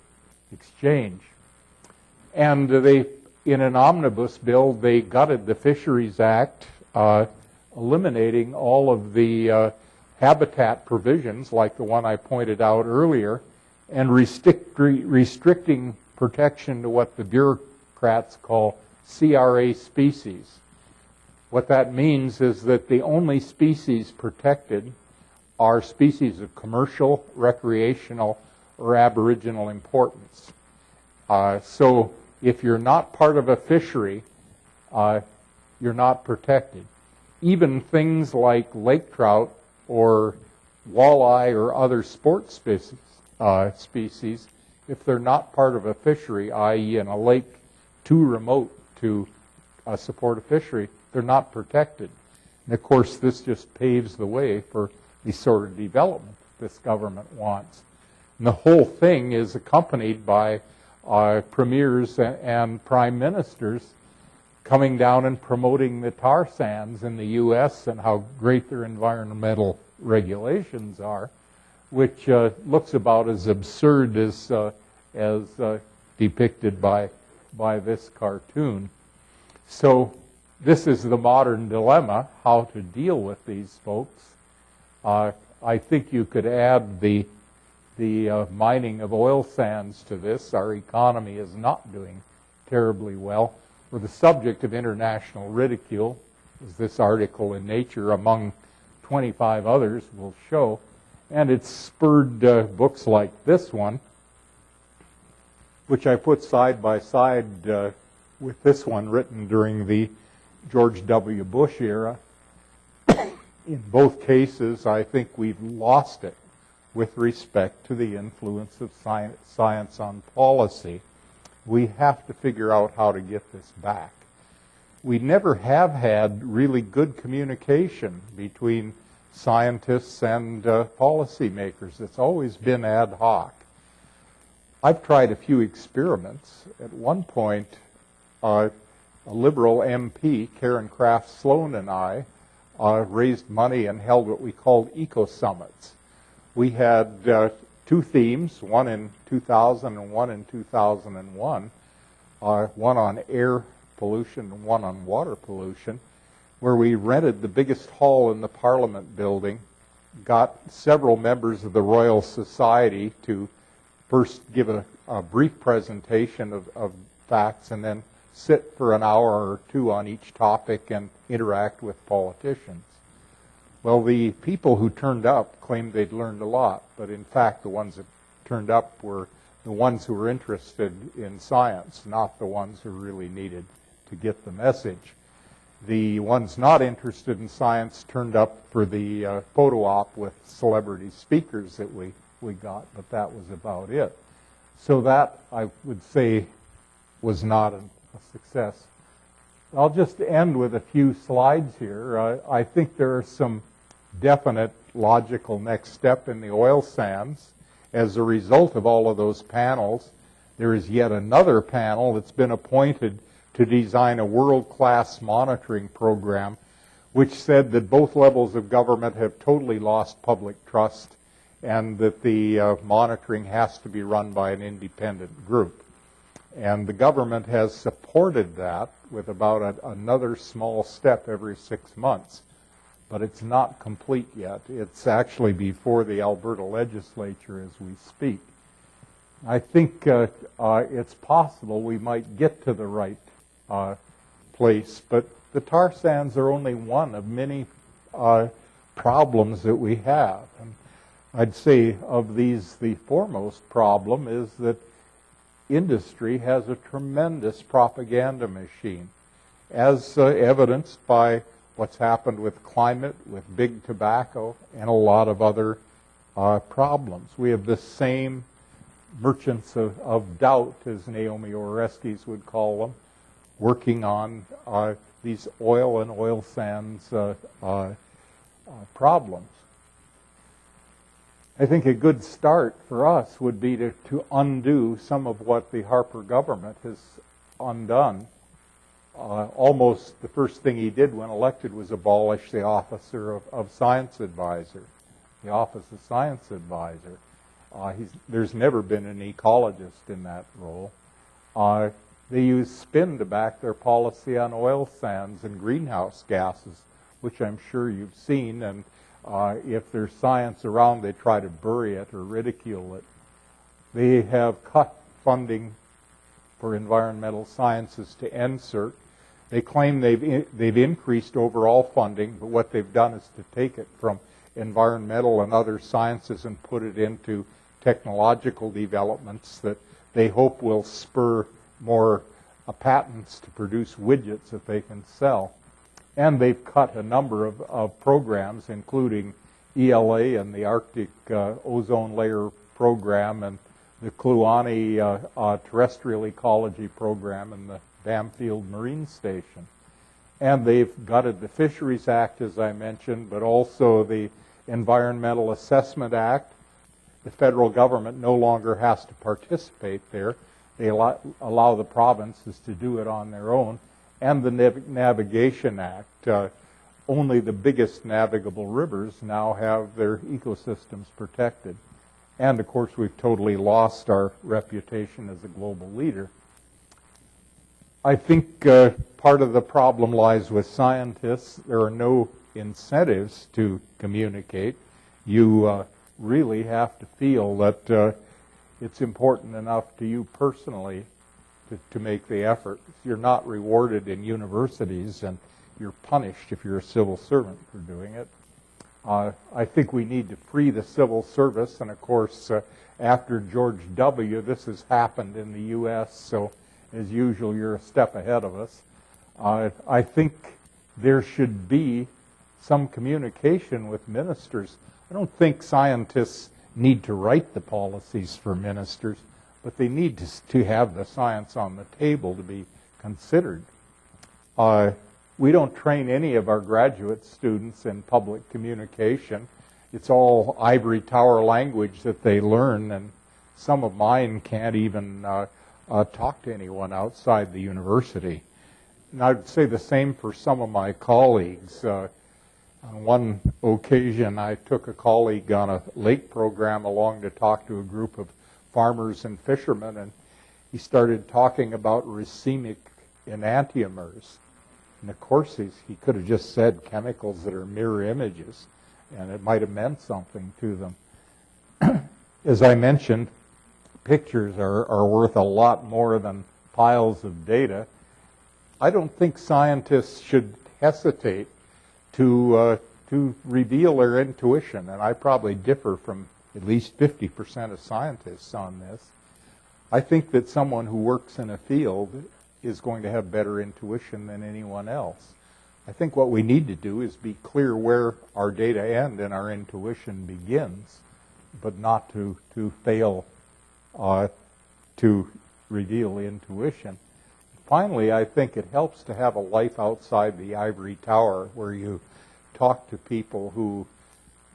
exchange. And in an omnibus bill, they gutted the Fisheries Act, eliminating all of the habitat provisions like the one I pointed out earlier, and restricting protection to what the bureaucrats call CRA species. What that means is that the only species protected are species of commercial, recreational, or aboriginal importance. So if you're not part of a fishery, you're not protected. Even things like lake trout or walleye or other sport species, if they're not part of a fishery, i.e. in a lake too remote to support a fishery, they're not protected. And of course, this just paves the way for the sort of development this government wants. And the whole thing is accompanied by premiers and prime ministers coming down and promoting the tar sands in the U.S. and how great their environmental regulations are, which looks about as absurd as depicted by this cartoon. So this is the modern dilemma, how to deal with these folks. I think you could add the mining of oil sands to this. Our economy is not doing terribly well. We're the subject of international ridicule, as this article in Nature, among 25 others, will show. And it's spurred books like this one, which I put side by side with this one written during the George W. Bush era. In both cases, I think we've lost it with respect to the influence of science on policy. We have to figure out how to get this back. We never have had really good communication between scientists and policymakers. It's always been ad hoc. I've tried a few experiments. At one point, a Liberal MP, Karen Kraft Sloan, and I raised money and held what we called eco-summits. We had two themes, one in 2000 and one in 2001, one on air pollution and one on water pollution, where we rented the biggest hall in the Parliament building, got several members of the Royal Society to first give a brief presentation of facts and then sit for an hour or two on each topic and interact with politicians. Well, the people who turned up claimed they'd learned a lot, but in fact the ones that turned up were the ones who were interested in science, not the ones who really needed to get the message. The ones not interested in science turned up for the photo op with celebrity speakers that we got, but that was about it. So that, I would say, was not a success. I'll just end with a few slides here. I think there are some definite logical next step in the oil sands. As a result of all of those panels, there is yet another panel that's been appointed to design a world-class monitoring program, which said that both levels of government have totally lost public trust and that the monitoring has to be run by an independent group. And the government has supported that with about another small step every 6 months. But it's not complete yet. It's actually before the Alberta legislature as we speak. I think it's possible we might get to the right place, but the tar sands are only one of many problems that we have. And I'd say of these, the foremost problem is that industry has a tremendous propaganda machine, as evidenced by what's happened with climate, with big tobacco, and a lot of other problems. We have the same merchants of doubt, as Naomi Orestes would call them, working on these oil and oil sands problems. I think a good start for us would be to undo some of what the Harper government has undone. Almost the first thing he did when elected was abolish the officer of science advisor, the office of science advisor. There's never been an ecologist in that role. They use spin to back their policy on oil sands and greenhouse gases, which I'm sure you've seen, and if there's science around, they try to bury it or ridicule it. They have cut funding for environmental sciences to NSERC. They claim they've increased overall funding, but what they've done is to take it from environmental and other sciences and put it into technological developments that they hope will spur more patents to produce widgets that they can sell. And they've cut a number of programs, including ELA and the Arctic Ozone Layer Program and the Kluane Terrestrial Ecology Program and the Bamfield Marine Station. And they've gutted the Fisheries Act, as I mentioned, but also the Environmental Assessment Act. The federal government no longer has to participate there. They allow the provinces to do it on their own. And the Navigation Act. Only the biggest navigable rivers now have their ecosystems protected. And of course, we've totally lost our reputation as a global leader. I think part of the problem lies with scientists. There are no incentives to communicate. You really have to feel that it's important enough to you personally to make the effort. You're not rewarded in universities, and you're punished if you're a civil servant for doing it. I think we need to free the civil service, and of course, after George W., this has happened in the U.S., so as usual, you're a step ahead of us. I think there should be some communication with ministers. I don't think scientists need to write the policies for ministers, but they need to have the science on the table to be considered. We don't train any of our graduate students in public communication. It's all ivory tower language that they learn, and some of mine can't even talk to anyone outside the university. And I'd say the same for some of my colleagues. On one occasion, I took a colleague on a lake program along to talk to a group of farmers and fishermen, and he started talking about racemic enantiomers. And of course, he could have just said chemicals that are mirror images, and it might have meant something to them. As I mentioned, pictures are worth a lot more than piles of data. I don't think scientists should hesitate to reveal their intuition, and I probably differ from at least 50% of scientists on this. I think that someone who works in a field is going to have better intuition than anyone else. I think what we need to do is be clear where our data end and our intuition begins, but not to fail to reveal intuition. Finally, I think it helps to have a life outside the ivory tower where you talk to people who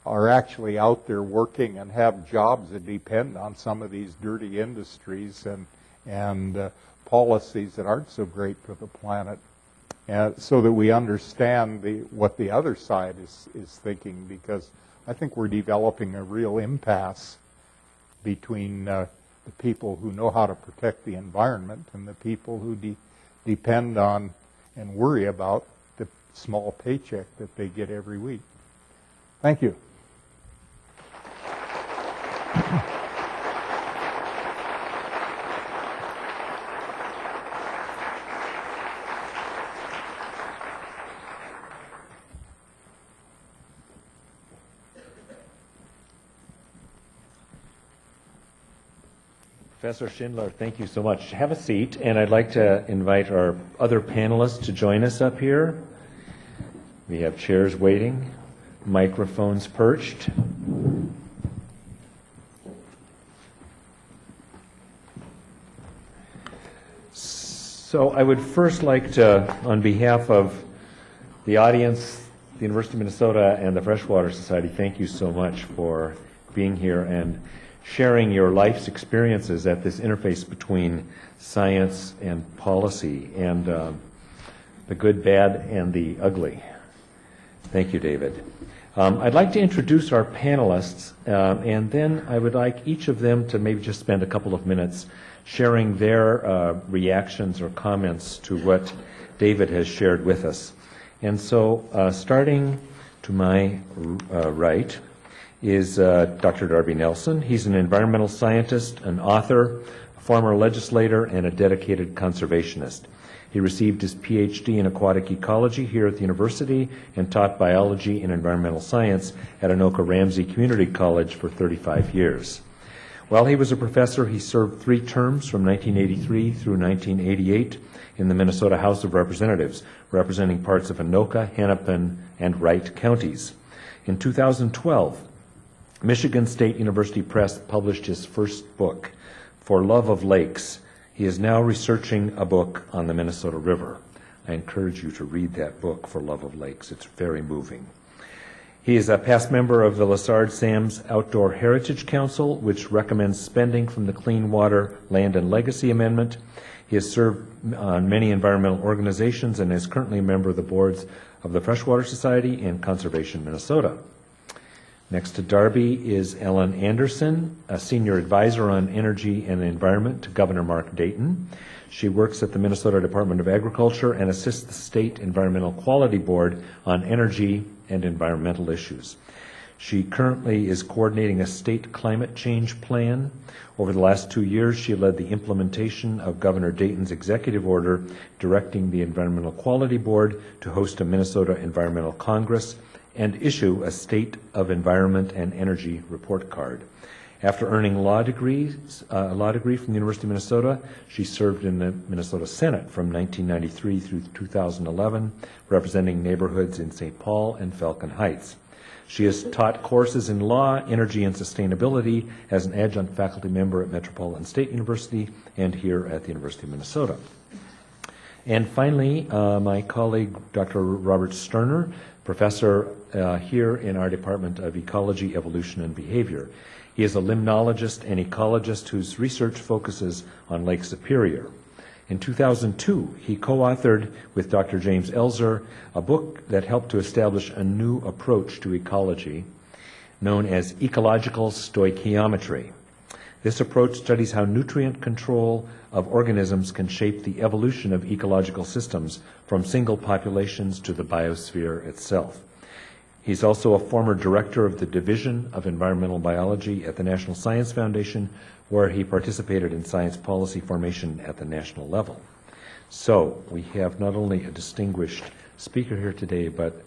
are actually out there working and have jobs that depend on some of these dirty industries and policies that aren't so great for the planet, so that we understand what the other side is thinking, because I think we're developing a real impasse between the people who know how to protect the environment and the people who depend on and worry about the small paycheck that they get every week. Thank you. Professor Schindler, thank you so much. Have a seat, and I'd like to invite our other panelists to join us up here. We have chairs waiting, microphones perched. So I would first like to, on behalf of the audience, the University of Minnesota, and the Freshwater Society, thank you so much for being here and sharing your life's experiences at this interface between science and policy, and the good, bad, and the ugly. Thank you, David. I'd like to introduce our panelists, and then I would like each of them to maybe just spend a couple of minutes sharing their reactions or comments to what David has shared with us. And so, starting to my right is Dr. Darby Nelson. He's an environmental scientist, an author, a former legislator, and a dedicated conservationist. He received his PhD in aquatic ecology here at the university and taught biology and environmental science at Anoka Ramsey Community College for 35 years. While he was a professor, he served 3 terms from 1983 through 1988 in the Minnesota House of Representatives, representing parts of Anoka, Hennepin, and Wright counties. In 2012, Michigan State University Press published his first book, For Love of Lakes. He is now researching a book on the Minnesota River. I encourage you to read that book, For Love of Lakes. It's very moving. He is a past member of the Lessard-Sams Outdoor Heritage Council, which recommends spending from the Clean Water, Land, and Legacy Amendment. He has served on many environmental organizations and is currently a member of the boards of the Freshwater Society and Conservation Minnesota. Next to Darby is Ellen Anderson, a senior advisor on energy and environment to Governor Mark Dayton. She works at the Minnesota Department of Agriculture and assists the State Environmental Quality Board on energy and environmental issues. She currently is coordinating a state climate change plan. Over the last 2 years, she led the implementation of Governor Dayton's executive order directing the Environmental Quality Board to host a Minnesota Environmental Congress and issue a State of Environment and Energy report card. After earning a law degree from the University of Minnesota, she served in the Minnesota Senate from 1993 through 2011, representing neighborhoods in St. Paul and Falcon Heights. She has taught courses in law, energy, and sustainability as an adjunct faculty member at Metropolitan State University and here at the University of Minnesota. And finally, my colleague, Dr. Robert Sterner, professor here in our Department of Ecology, Evolution, and Behavior. He is a limnologist and ecologist whose research focuses on Lake Superior. In 2002, he co-authored with Dr. James Elzer a book that helped to establish a new approach to ecology known as ecological stoichiometry. This approach studies how nutrient control of organisms can shape the evolution of ecological systems from single populations to the biosphere itself. He's also a former director of the Division of Environmental Biology at the National Science Foundation, where he participated in science policy formation at the national level. So we have not only a distinguished speaker here today, but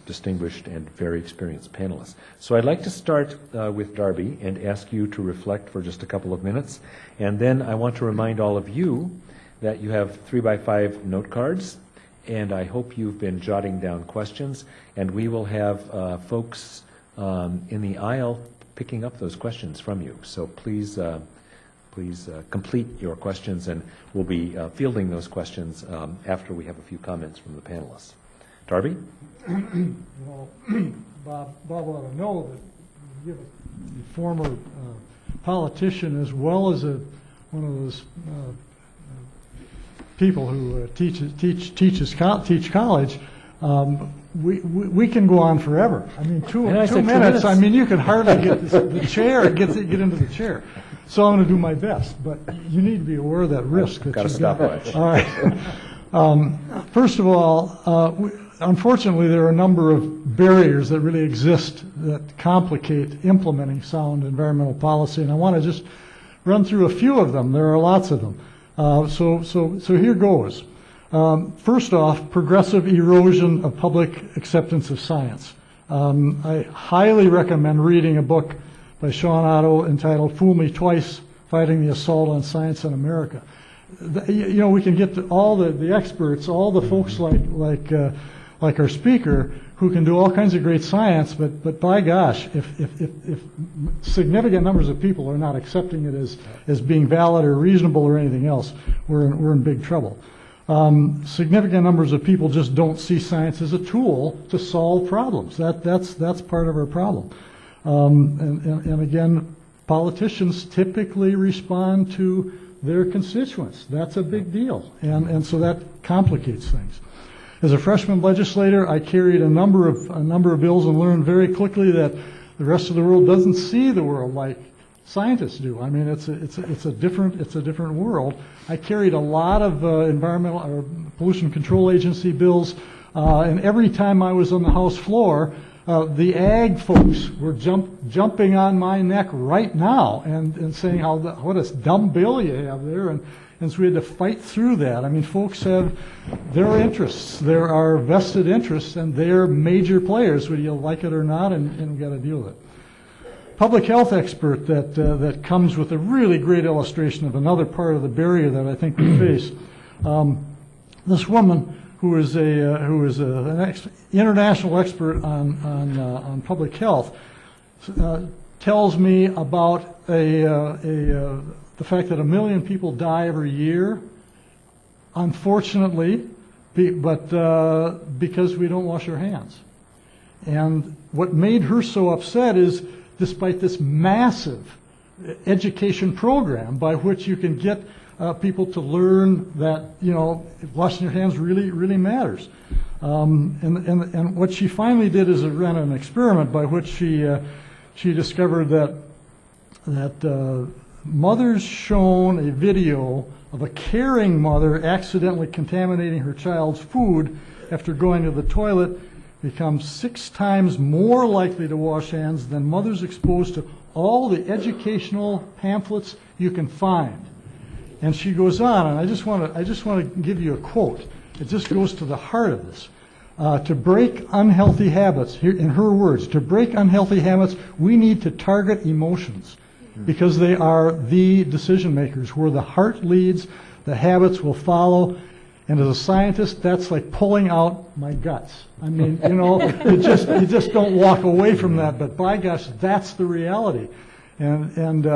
distinguished and very experienced panelists. So I'd like to start with Darby and ask you to reflect for just a couple of minutes. And then I want to remind all of you that you have 3x5 note cards, and I hope you've been jotting down questions. And we will have folks in the aisle picking up those questions from you. So please complete your questions, and we'll be fielding those questions after we have a few comments from the panelists. Darby? Well, Bob ought to know that you have a former politician as well as one of those people who teach college. We can go on forever. I mean, two minutes. I mean, you can hardly get the chair get into the chair. So I'm going to do my best, but you need to be aware of that risk. Got a stopwatch. All right. First of all, unfortunately, there are a number of barriers that really exist that complicate implementing sound environmental policy, and I want to just run through a few of them. There are lots of them. So here goes. First off, progressive erosion of public acceptance of science. I highly recommend reading a book by Sean Otto entitled "Fool Me Twice: Fighting the Assault on Science in America." You know, we can get to all the experts, all the folks like our speaker, who can do all kinds of great science, but by gosh, if significant numbers of people are not accepting it as being valid or reasonable or anything else, we're in big trouble. Significant numbers of people just don't see science as a tool to solve problems. That's part of our problem. And again, politicians typically respond to their constituents. That's a big deal, and so that complicates things. As a freshman legislator, I carried a number of bills and learned very quickly that the rest of the world doesn't see the world like scientists do. I mean, it's a different world. I carried a lot of environmental or pollution control agency bills, and every time I was on the House floor, the ag folks were jumping on my neck right now and saying what a dumb bill you have there, and so we had to fight through that. I mean, folks have their interests. There are vested interests, and they're major players, whether you like it or not, and we've got to deal with it. Public health expert that comes with a really great illustration of another part of the barrier that I think we face. This woman who is an international expert on public health tells me about the fact that 1 million people die every year, unfortunately, but because we don't wash our hands. And what made her so upset is, despite this massive education program by which you can get people to learn that, you know, washing your hands really matters. And what she finally did is ran an experiment by which she discovered that mothers shown a video of a caring mother accidentally contaminating her child's food after going to the toilet becomes 6 times more likely to wash hands than mothers exposed to all the educational pamphlets you can find. And she goes on, and I just want to give you a quote. It just goes to the heart of this. To break unhealthy habits, here in her words, to break unhealthy habits, we need to target emotions, because they are the decision makers. Where the heart leads, the habits will follow. And as a scientist, that's like pulling out my guts. I mean, you know, you just don't walk away from that. But by gosh, that's the reality. And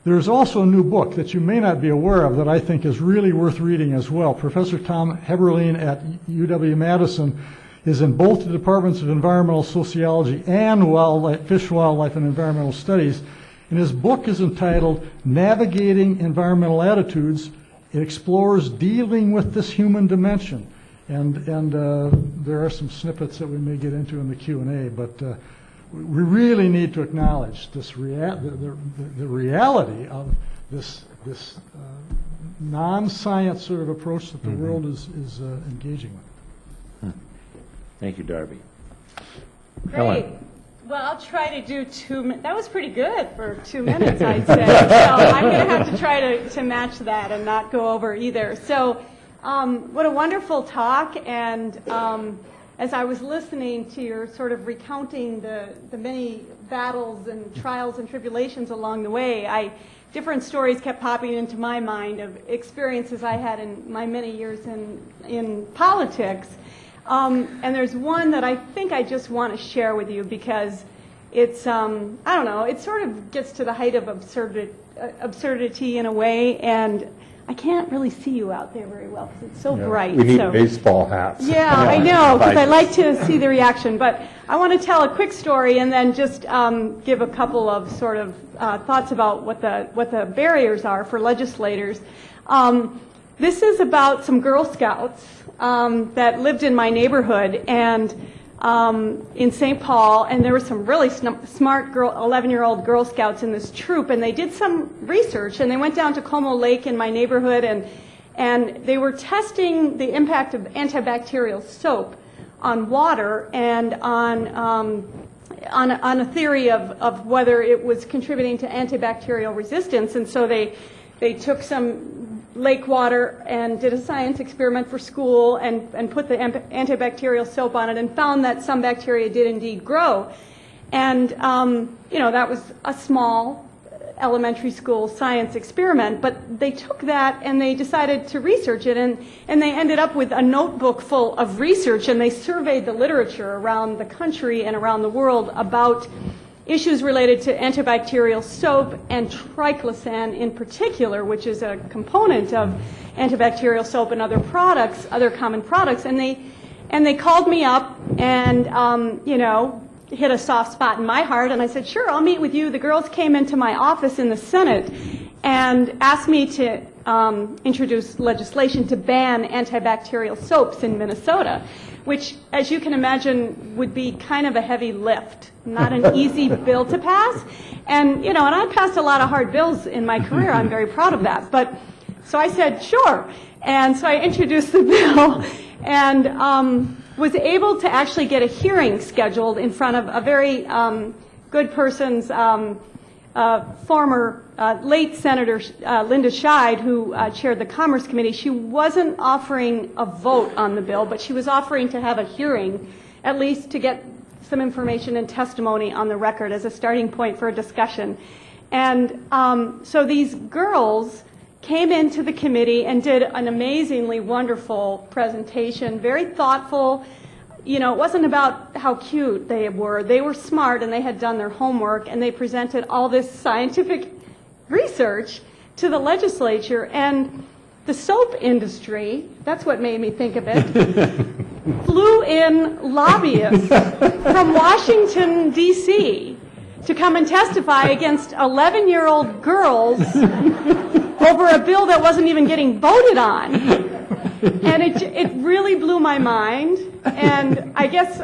there's also a new book that you may not be aware of that I think is really worth reading as well. Professor Tom Heberlein at UW-Madison is in both the departments of environmental sociology and fish, wildlife, and environmental studies. And his book is entitled Navigating Environmental Attitudes. It explores dealing with this human dimension. And there are some snippets that we may get into in the Q&A, but we really need to acknowledge this the reality of this non-science sort of approach that the world is engaging with. Thank you, Darby. Great. Well, I'll try to do 2 minutes. That was pretty good for 2 minutes, I'd say. So I'm going to have to try to match that and not go over either. So what a wonderful talk. And as I was listening to your sort of recounting the many battles and trials and tribulations along the way, different stories kept popping into my mind of experiences I had in my many years in politics. And there's one that I think I just want to share with you because it's, I don't know, it sort of gets to the height of absurdity in a way, and I can't really see you out there very well because it's so bright. We need baseball hats. Yeah, I know, because I like to see the reaction. But I want to tell a quick story and then just give a couple of sort of thoughts about what the barriers are for legislators. This is about some Girl Scouts that lived in my neighborhood and in St. Paul, and there were some really smart 11-year-old Girl Scouts in this troop, and they did some research, and they went down to Como Lake in my neighborhood, and they were testing the impact of antibacterial soap on water and on a theory of whether it was contributing to antibacterial resistance. And so they took some lake water and did a science experiment for school and put the antibacterial soap on it and found that some bacteria did indeed grow. And, that was a small elementary school science experiment, but they took that and they decided to research it, and they ended up with a notebook full of research, and they surveyed the literature around the country and around the world about issues related to antibacterial soap and triclosan in particular, which is a component of antibacterial soap and other products, other common products. And they called me up and, hit a soft spot in my heart. And I said, sure, I'll meet with you. The girls came into my office in the Senate and asked me to introduce legislation to ban antibacterial soaps in Minnesota, which, as you can imagine, would be kind of a heavy lift, not an easy bill to pass. And, and I passed a lot of hard bills in my career. I'm very proud of that. But so I said, sure. And so I introduced the bill and was able to actually get a hearing scheduled in front of a very good person's former late Senator Linda Scheid, who chaired the Commerce Committee. She wasn't offering a vote on the bill, but she was offering to have a hearing, at least to get some information and testimony on the record as a starting point for a discussion. And so these girls came into the committee and did an amazingly wonderful presentation, very thoughtful. It wasn't about how cute they were. They were smart and they had done their homework, and they presented all this scientific research to the legislature. And the soap industry, that's what made me think of it, flew in lobbyists from Washington, D.C. to come and testify against 11-year-old girls over a bill that wasn't even getting voted on. And it really blew my mind. And I guess,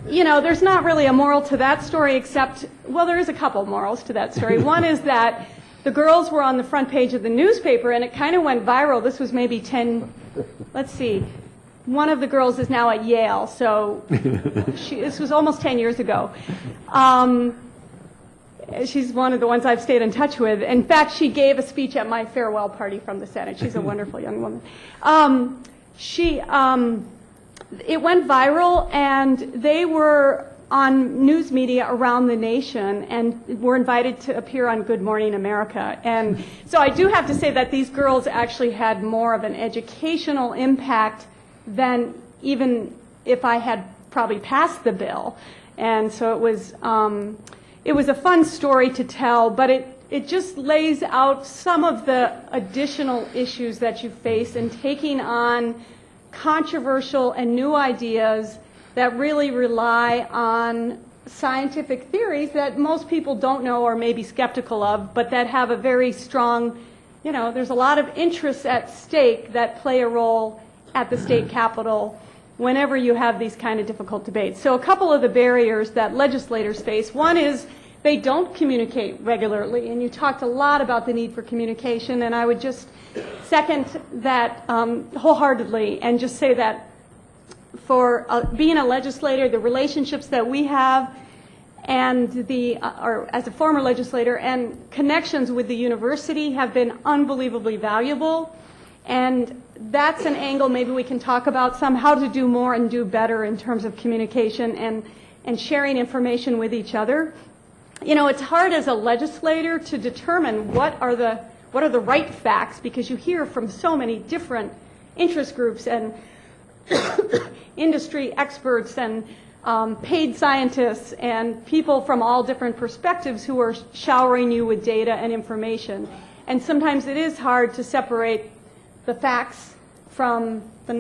there's not really a moral to that story except, well, there is a couple morals to that story. One is that the girls were on the front page of the newspaper, and it kind of went viral. This was maybe one of the girls is now at Yale, so this was almost 10 years ago. She's one of the ones I've stayed in touch with. In fact, she gave a speech at my farewell party from the Senate. She's a wonderful young woman. It went viral, and they were on news media around the nation and were invited to appear on Good Morning America. And so I do have to say that these girls actually had more of an educational impact than even if I had probably passed the bill. And so it was a fun story to tell, but it just lays out some of the additional issues that you face in taking on controversial and new ideas that really rely on scientific theories that most people don't know or may be skeptical of, but that have a very strong, there's a lot of interests at stake that play a role at the state capitol whenever you have these kind of difficult debates. So a couple of the barriers that legislators face, one is they don't communicate regularly, and you talked a lot about the need for communication, and I would just second that wholeheartedly and just say that being a legislator, the relationships that we have, and or as a former legislator, and connections with the university have been unbelievably valuable. And that's an angle maybe we can talk about some, how to do more and do better in terms of communication and sharing information with each other. You know, it's hard as a legislator to determine what are the right facts, because you hear from so many different interest groups and industry experts and paid scientists and people from all different perspectives who are showering you with data and information. And sometimes it is hard to separate the facts from the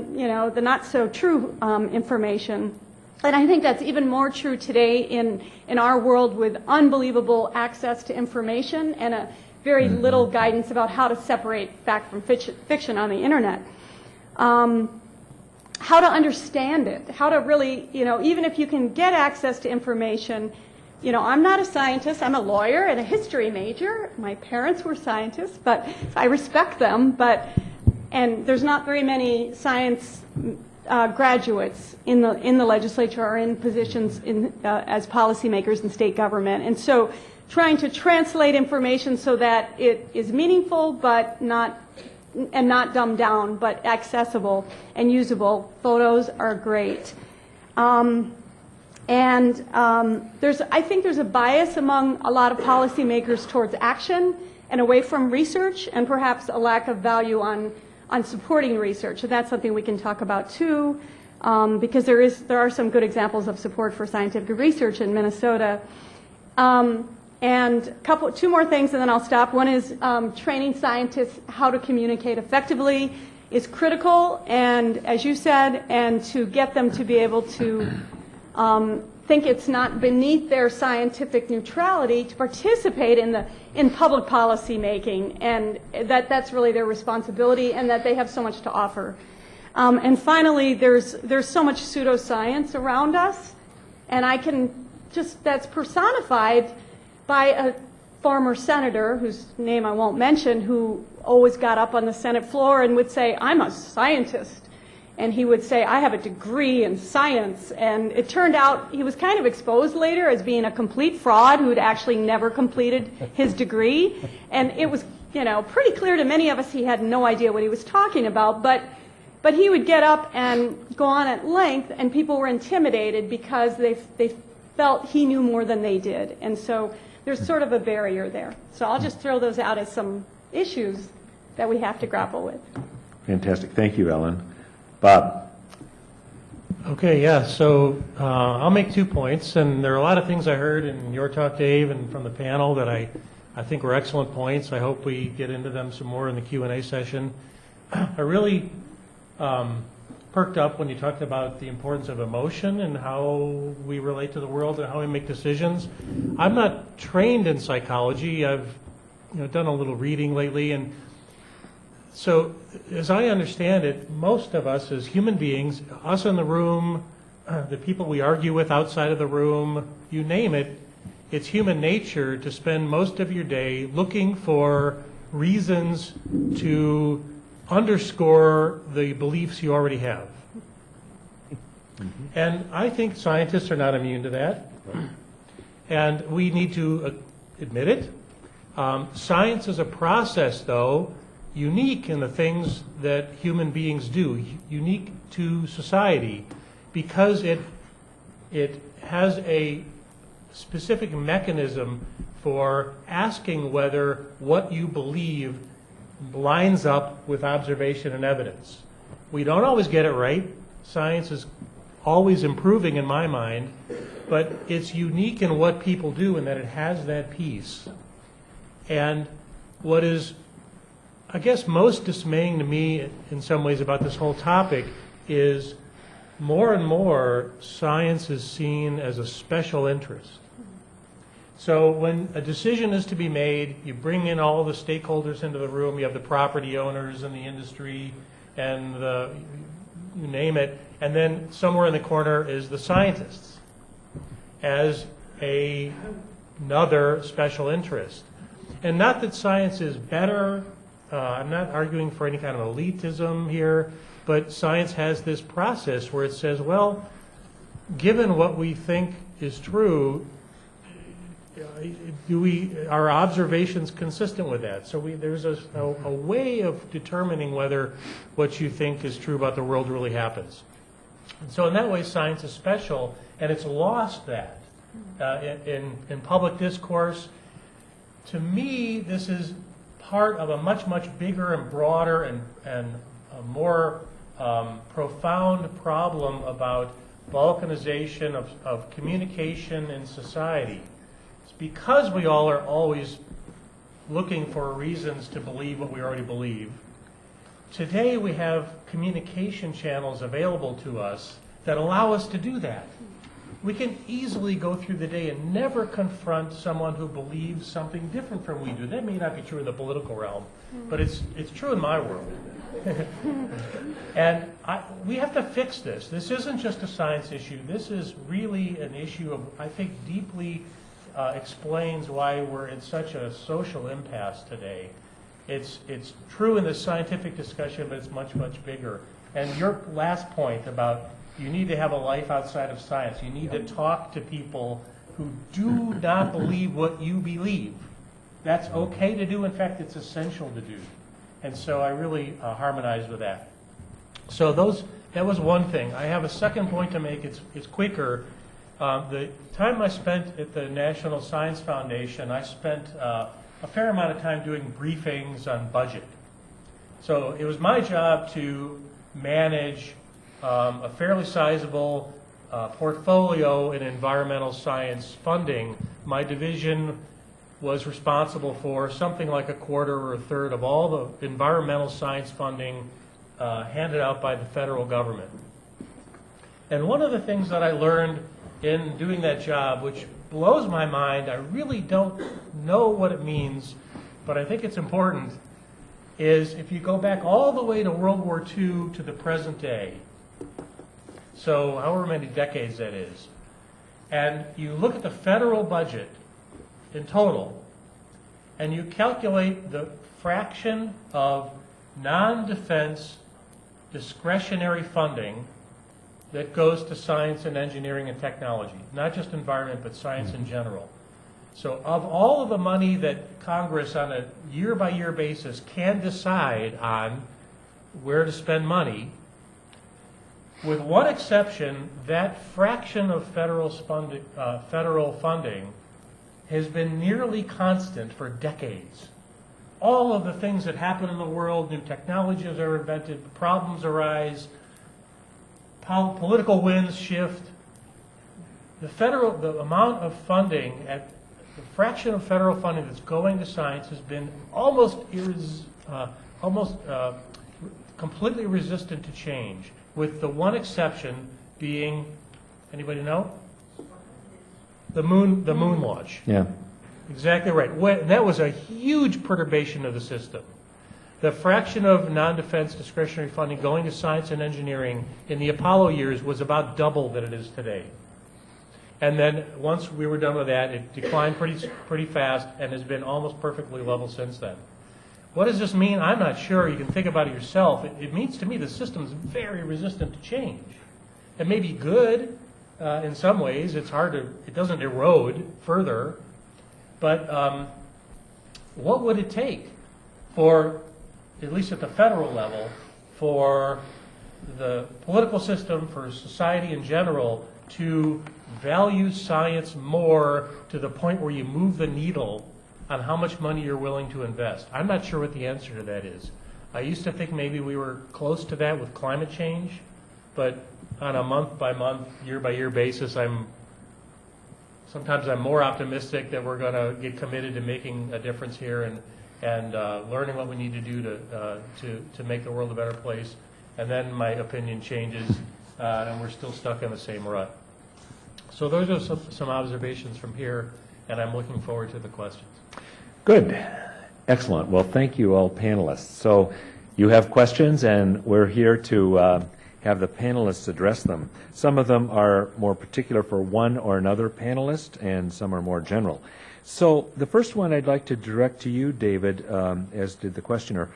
not so true information. And I think that's even more true today in our world, with unbelievable access to information and a very little guidance about how to separate fact from fiction on the internet. How to understand it, how to really, even if you can get access to information, I'm not a scientist, I'm a lawyer and a history major. My parents were scientists, but I respect them, and there's not very many science graduates in the legislature or in positions as policymakers in state government. And so trying to translate information so that it is meaningful but not dumbed down, but accessible and usable. Photos are great. I think there's a bias among a lot of policymakers towards action and away from research, and perhaps a lack of value on supporting research. And that's something we can talk about too, because there are some good examples of support for scientific research in Minnesota. And two more things, and then I'll stop. One is training scientists how to communicate effectively is critical, and as you said, and to get them to be able to think it's not beneath their scientific neutrality to participate in public policy making, and that's really their responsibility, and that they have so much to offer. And finally, there's so much pseudoscience around us, and that's personified by a former senator, whose name I won't mention, who always got up on the Senate floor and would say, "I'm a scientist." And he would say, "I have a degree in science." And it turned out he was kind of exposed later as being a complete fraud who had actually never completed his degree. And it was, pretty clear to many of us he had no idea what he was talking about. But he would get up and go on at length, and people were intimidated because they felt he knew more than they did. And so there's sort of a barrier there. So I'll just throw those out as some issues that we have to grapple with. Fantastic. Thank you, Ellen. Bob. Okay, yeah, so I'll make 2 points, and there are a lot of things I heard in your talk, Dave, and from the panel that I think were excellent points. I hope we get into them some more in the Q&A session. I really perked up when you talked about the importance of emotion and how we relate to the world and how we make decisions. I'm not trained in psychology. I've done a little reading lately, and so as I understand it, most of us as human beings, us in the room, the people we argue with outside of the room, you name it, it's human nature to spend most of your day looking for reasons to underscore the beliefs you already have. And I think scientists are not immune to that. And we need to admit it. Science is a process, though, unique in the things that human beings do, unique to society, because it has a specific mechanism for asking whether what you believe lines up with observation and evidence. We don't always get it right. Science is always improving in my mind, but it's unique in what people do in that it has that piece. And what is, I guess, most dismaying to me in some ways about this whole topic is more and more science is seen as a special interest. So when a decision is to be made, you bring in all the stakeholders into the room. You have the property owners and the industry and you name it, and then somewhere in the corner is the scientists as another special interest. And not that science is better I'm not arguing for any kind of elitism here, but science has this process where it says, well, given what we think is true, are observations consistent with that? So there's a way of determining whether what you think is true about the world really happens. And so in that way, science is special, and it's lost that in public discourse. To me, this is part of a much, much bigger and broader and a more profound problem about balkanization of communication in society. It's because we all are always looking for reasons to believe what we already believe. Today we have communication channels available to us that allow us to do that. We can easily go through the day and never confront someone who believes something different from we do. That may not be true in the political realm, but it's true in my world. And we have to fix this. This isn't just a science issue. This is really an issue of, I think, deeply explains why we're in such a social impasse today. It's true in the scientific discussion, but it's much, much bigger. And your last point about you need to have a life outside of science. You need to talk to people who do not believe what you believe. That's okay to do. In fact, it's essential to do. And so I really harmonize with that. So that was one thing. I have a second point to make. It's quicker. The time I spent at the National Science Foundation, I spent a fair amount of time doing briefings on budget. So it was my job to manage a fairly sizable portfolio in environmental science funding. My division was responsible for something like a quarter or a third of all the environmental science funding handed out by the federal government. And one of the things that I learned in doing that job, which blows my mind, I really don't know what it means, but I think it's important, is if you go back all the way to World War II to the present day, so however many decades that is, and you look at the federal budget in total, and you calculate the fraction of non-defense discretionary funding that goes to science and engineering and technology, not just environment, but science in general. So of all of the money that Congress on a year-by-year basis can decide on where to spend money, with one exception, that fraction of federal funding has been nearly constant for decades. All of the things that happen in the world, new technologies are invented, problems arise, political winds shift. The amount of funding, the fraction of federal funding that's going to science has been almost completely resistant to change, with the one exception being, anybody know? The moon launch. Yeah. Exactly right. That was a huge perturbation of the system. The fraction of non-defense discretionary funding going to science and engineering in the Apollo years was about double that it is today. And then once we were done with that, it declined pretty fast and has been almost perfectly level since then. What does this mean? I'm not sure. You can think about it yourself. It means to me the system is very resistant to change. It may be good in some ways. It doesn't erode further. But what would it take for, at least at the federal level, for the political system, for society in general, to value science more to the point where you move the needle on how much money you're willing to invest? I'm not sure what the answer to that is. I used to think maybe we were close to that with climate change, but on a month-by-month, year-by-year basis, sometimes I'm more optimistic that we're going to get committed to making a difference here and learning what we need to do to make the world a better place. And then my opinion changes, and we're still stuck in the same rut. So those are some observations from here, and I'm looking forward to the questions. Good. Excellent. Well, thank you all panelists. So you have questions, and we're here to have the panelists address them. Some of them are more particular for one or another panelist, and some are more general. So the first one I'd like to direct to you, David, as did the questioner.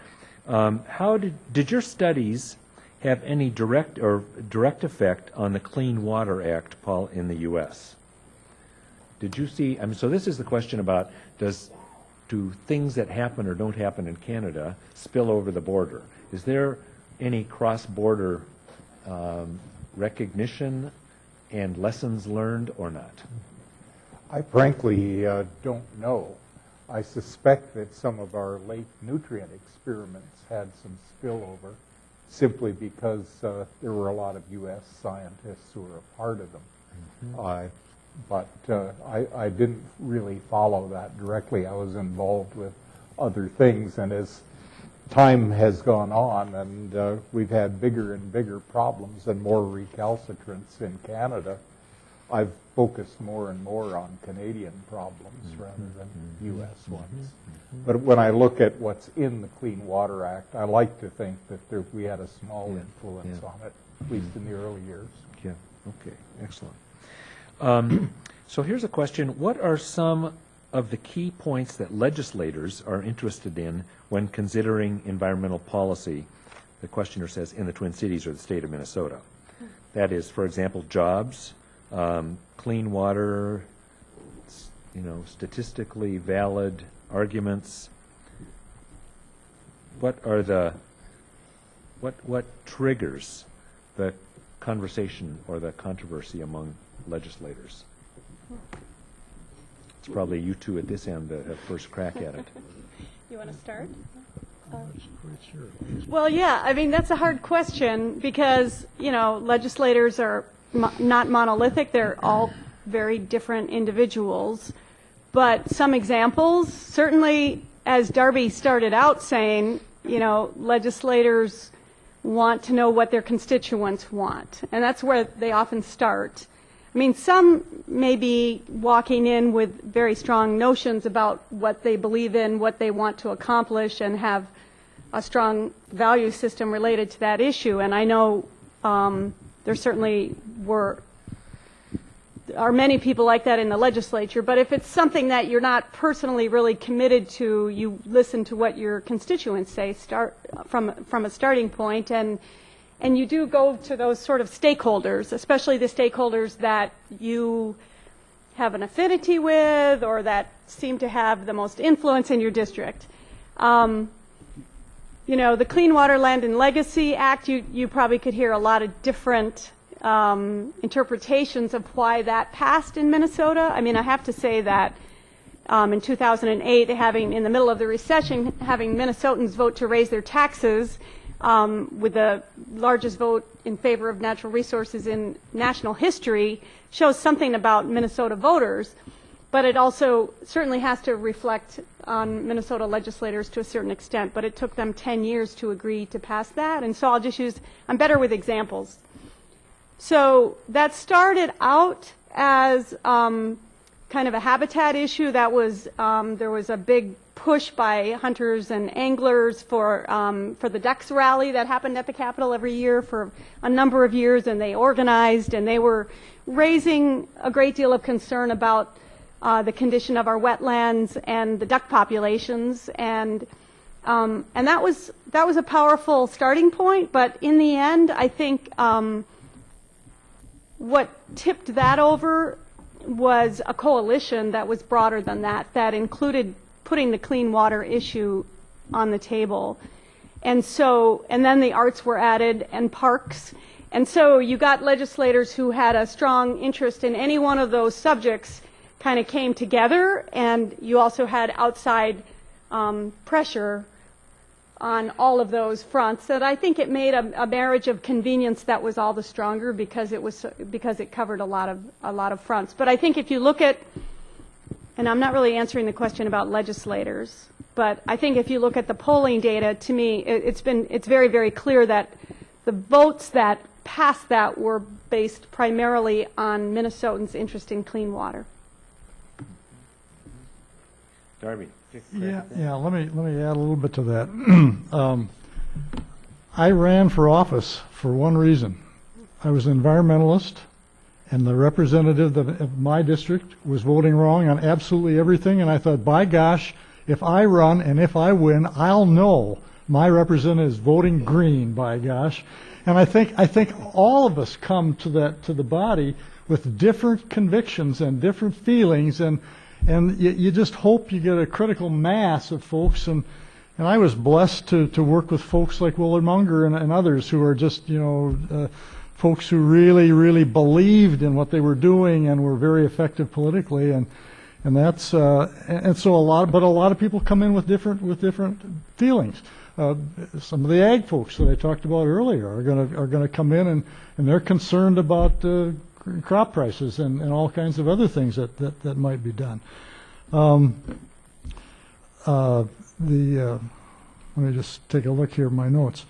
How did your studies have any direct effect on the Clean Water Act, Paul, in the U.S.? Did you see, so this is the question about do things that happen or don't happen in Canada spill over the border? Is there any cross-border recognition and lessons learned or not? I frankly don't know. I suspect that some of our lake nutrient experiments had some spillover simply because there were a lot of U.S. scientists who were a part of them. But I didn't really follow that directly. I was involved with other things, and as time has gone on and we've had bigger and bigger problems and more recalcitrance in Canada, I've focused more and more on Canadian problems rather than U.S. ones. But when I look at what's in the Clean Water Act, I like to think that we had a small influence on it, at least in the early years. Yeah, okay, excellent. So here's a question. What are some of the key points that legislators are interested in when considering environmental policy, the questioner says, in the Twin Cities or the state of Minnesota? That is, for example, jobs, clean water, statistically valid arguments. What are what triggers the conversation or the controversy among legislators? It's probably you two at this end that have first crack at it. You want to start? Well, yeah, I mean, that's a hard question because, legislators are not monolithic. They're all very different individuals. But some examples, certainly, as Darby started out saying, legislators want to know what their constituents want. And that's where they often start. I mean, some may be walking in with very strong notions about what they believe in, what they want to accomplish, and have a strong value system related to that issue. And I know there certainly are many people like that in the legislature. But if it's something that you're not personally really committed to, you listen to what your constituents say, start from a starting point, and you do go to those sort of stakeholders, especially the stakeholders that you have an affinity with or that seem to have the most influence in your district. The Clean Water, Land, and Legacy Act, you probably could hear a lot of different interpretations of why that passed in Minnesota. I mean, I have to say that in 2008, in the middle of the recession, having Minnesotans vote to raise their taxes, with the largest vote in favor of natural resources in national history, shows something about Minnesota voters, but it also certainly has to reflect on Minnesota legislators to a certain extent, but it took them 10 years to agree to pass that, and so I'm better with examples. So that started out as kind of a habitat issue. That was, there was a big push by hunters and anglers for the Ducks Rally that happened at the Capitol every year for a number of years, and they organized and they were raising a great deal of concern about the condition of our wetlands and the duck populations, and that was a powerful starting point. But in the end, I think what tipped that over was a coalition that was broader than that included putting the clean water issue on the table. And then the arts were added and parks. And so you got legislators who had a strong interest in any one of those subjects kind of came together, and you also had outside pressure on all of those fronts, that I think it made a marriage of convenience that was all the stronger because it covered a lot of fronts. But I think if you look at, and I'm not really answering the question about legislators, but I think if you look at the polling data, to me, it's very, very clear that the votes that passed that were based primarily on Minnesotans' interest in clean water. Darby. Yeah. Let me add a little bit to that. I ran for office for one reason. I was an environmentalist, and the representative of my district was voting wrong on absolutely everything, and I thought, by gosh, if I run and if I win, I'll know my representative is voting green, by gosh. And I think all of us come to the body with different convictions and different feelings, and you just hope you get a critical mass of folks. And I was blessed to work with folks like Willard Munger and others who are just, folks who really, really believed in what they were doing and were very effective politically. And that's and so a lot of people come in with different feelings. Some of the ag folks that I talked about earlier are going to come in and they're concerned about crop prices and all kinds of other things that might be done. Let me just take a look here at my notes.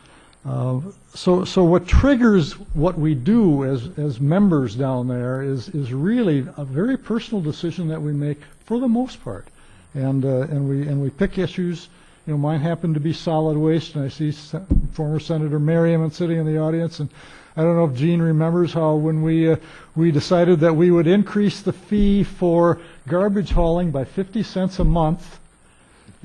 So what triggers what we do as members down there is really a very personal decision that we make for the most part, and we pick issues. Mine happened to be solid waste, and I see former Senator Merriam sitting in the audience, and I don't know if Gene remembers how when we decided that we would increase the fee for garbage hauling by 50 cents a month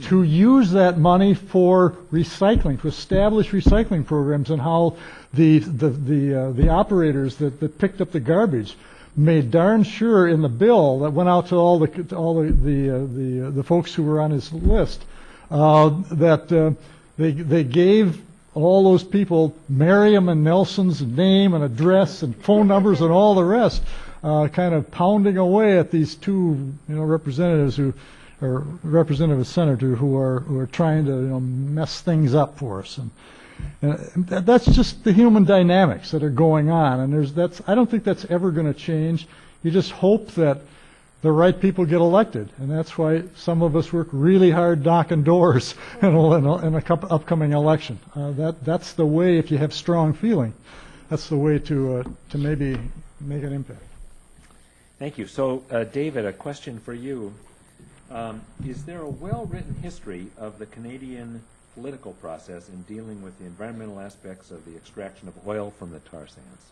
to use that money for recycling, to establish recycling programs, and how the operators that picked up the garbage made darn sure in the bill that went out to all the folks who were on his list that they gave all those people Merriam and Nelson's name and address and phone numbers and all the rest, kind of pounding away at these two representatives or representative senator who are trying to mess things up for us, and that's just the human dynamics that are going on, and I don't think that's ever going to change. You just hope that the right people get elected, and that's why some of us work really hard knocking doors in a upcoming election. That's the way. If you have strong feeling, that's the way to maybe make an impact. Thank you. So, David, a question for you. Is there a well-written history of the Canadian political process in dealing with the environmental aspects of the extraction of oil from the tar sands?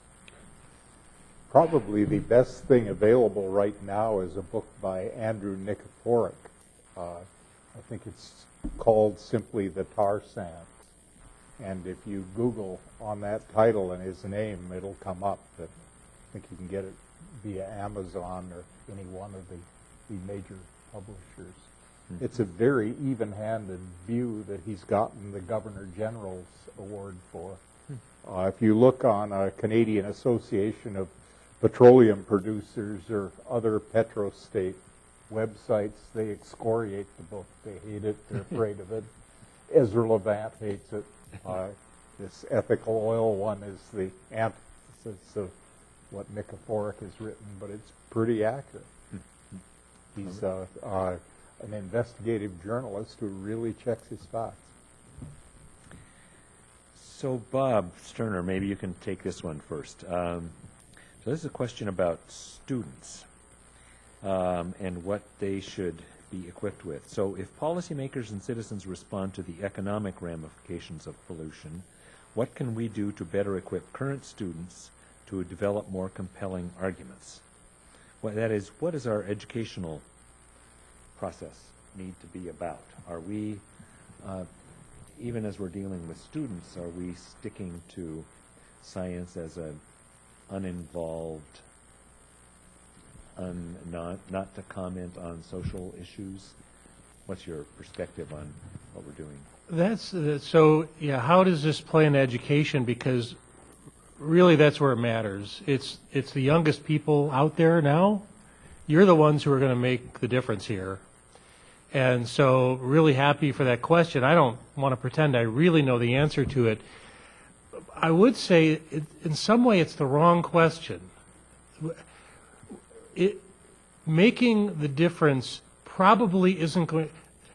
Probably the best thing available right now is a book by Andrew Nikiforuk. I think it's called simply The Tar Sands. And if you Google on that title and his name, it'll come up. I think you can get it via Amazon or any one of the major publishers. Mm-hmm. It's a very even-handed view that he's gotten the Governor General's award for. If you look on a Canadian Association of Petroleum Producers or other petrostate websites, they excoriate the book. They hate it. They're afraid of it. Ezra Levant hates it. This ethical oil one is the antithesis of what Nikiforuk has written, but it's pretty accurate. He's an investigative journalist who really checks his facts. So, Bob Sterner, maybe you can take this one first. So this is a question about students and what they should be equipped with. So if policymakers and citizens respond to the economic ramifications of pollution, what can we do to better equip current students to develop more compelling arguments? Well, that is, what does our educational process need to be about? Are we, even as we're dealing with students, are we sticking to science as an uninvolved, not to comment on social issues? What's your perspective on what we're doing? So, yeah, how does this play in education? Because really that's where it matters. It's the youngest people out there now. You're the ones who are going to make the difference here. And so really happy for that question. I don't want to pretend I really know the answer to it. I would say in some way it's the wrong question. Making a difference probably isn't going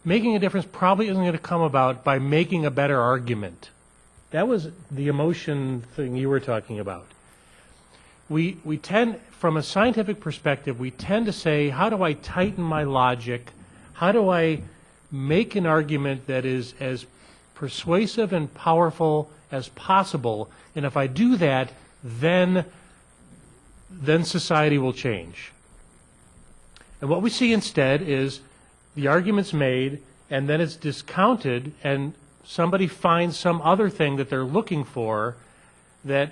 to come about by making a better argument. That was the emotion thing you were talking about. We tend, from a scientific perspective, we tend to say, how do I tighten my logic? How do I make an argument that is as persuasive and powerful as possible. And if I do that, then society will change. And what we see instead is the argument's made, and then it's discounted, and somebody finds some other thing that they're looking for that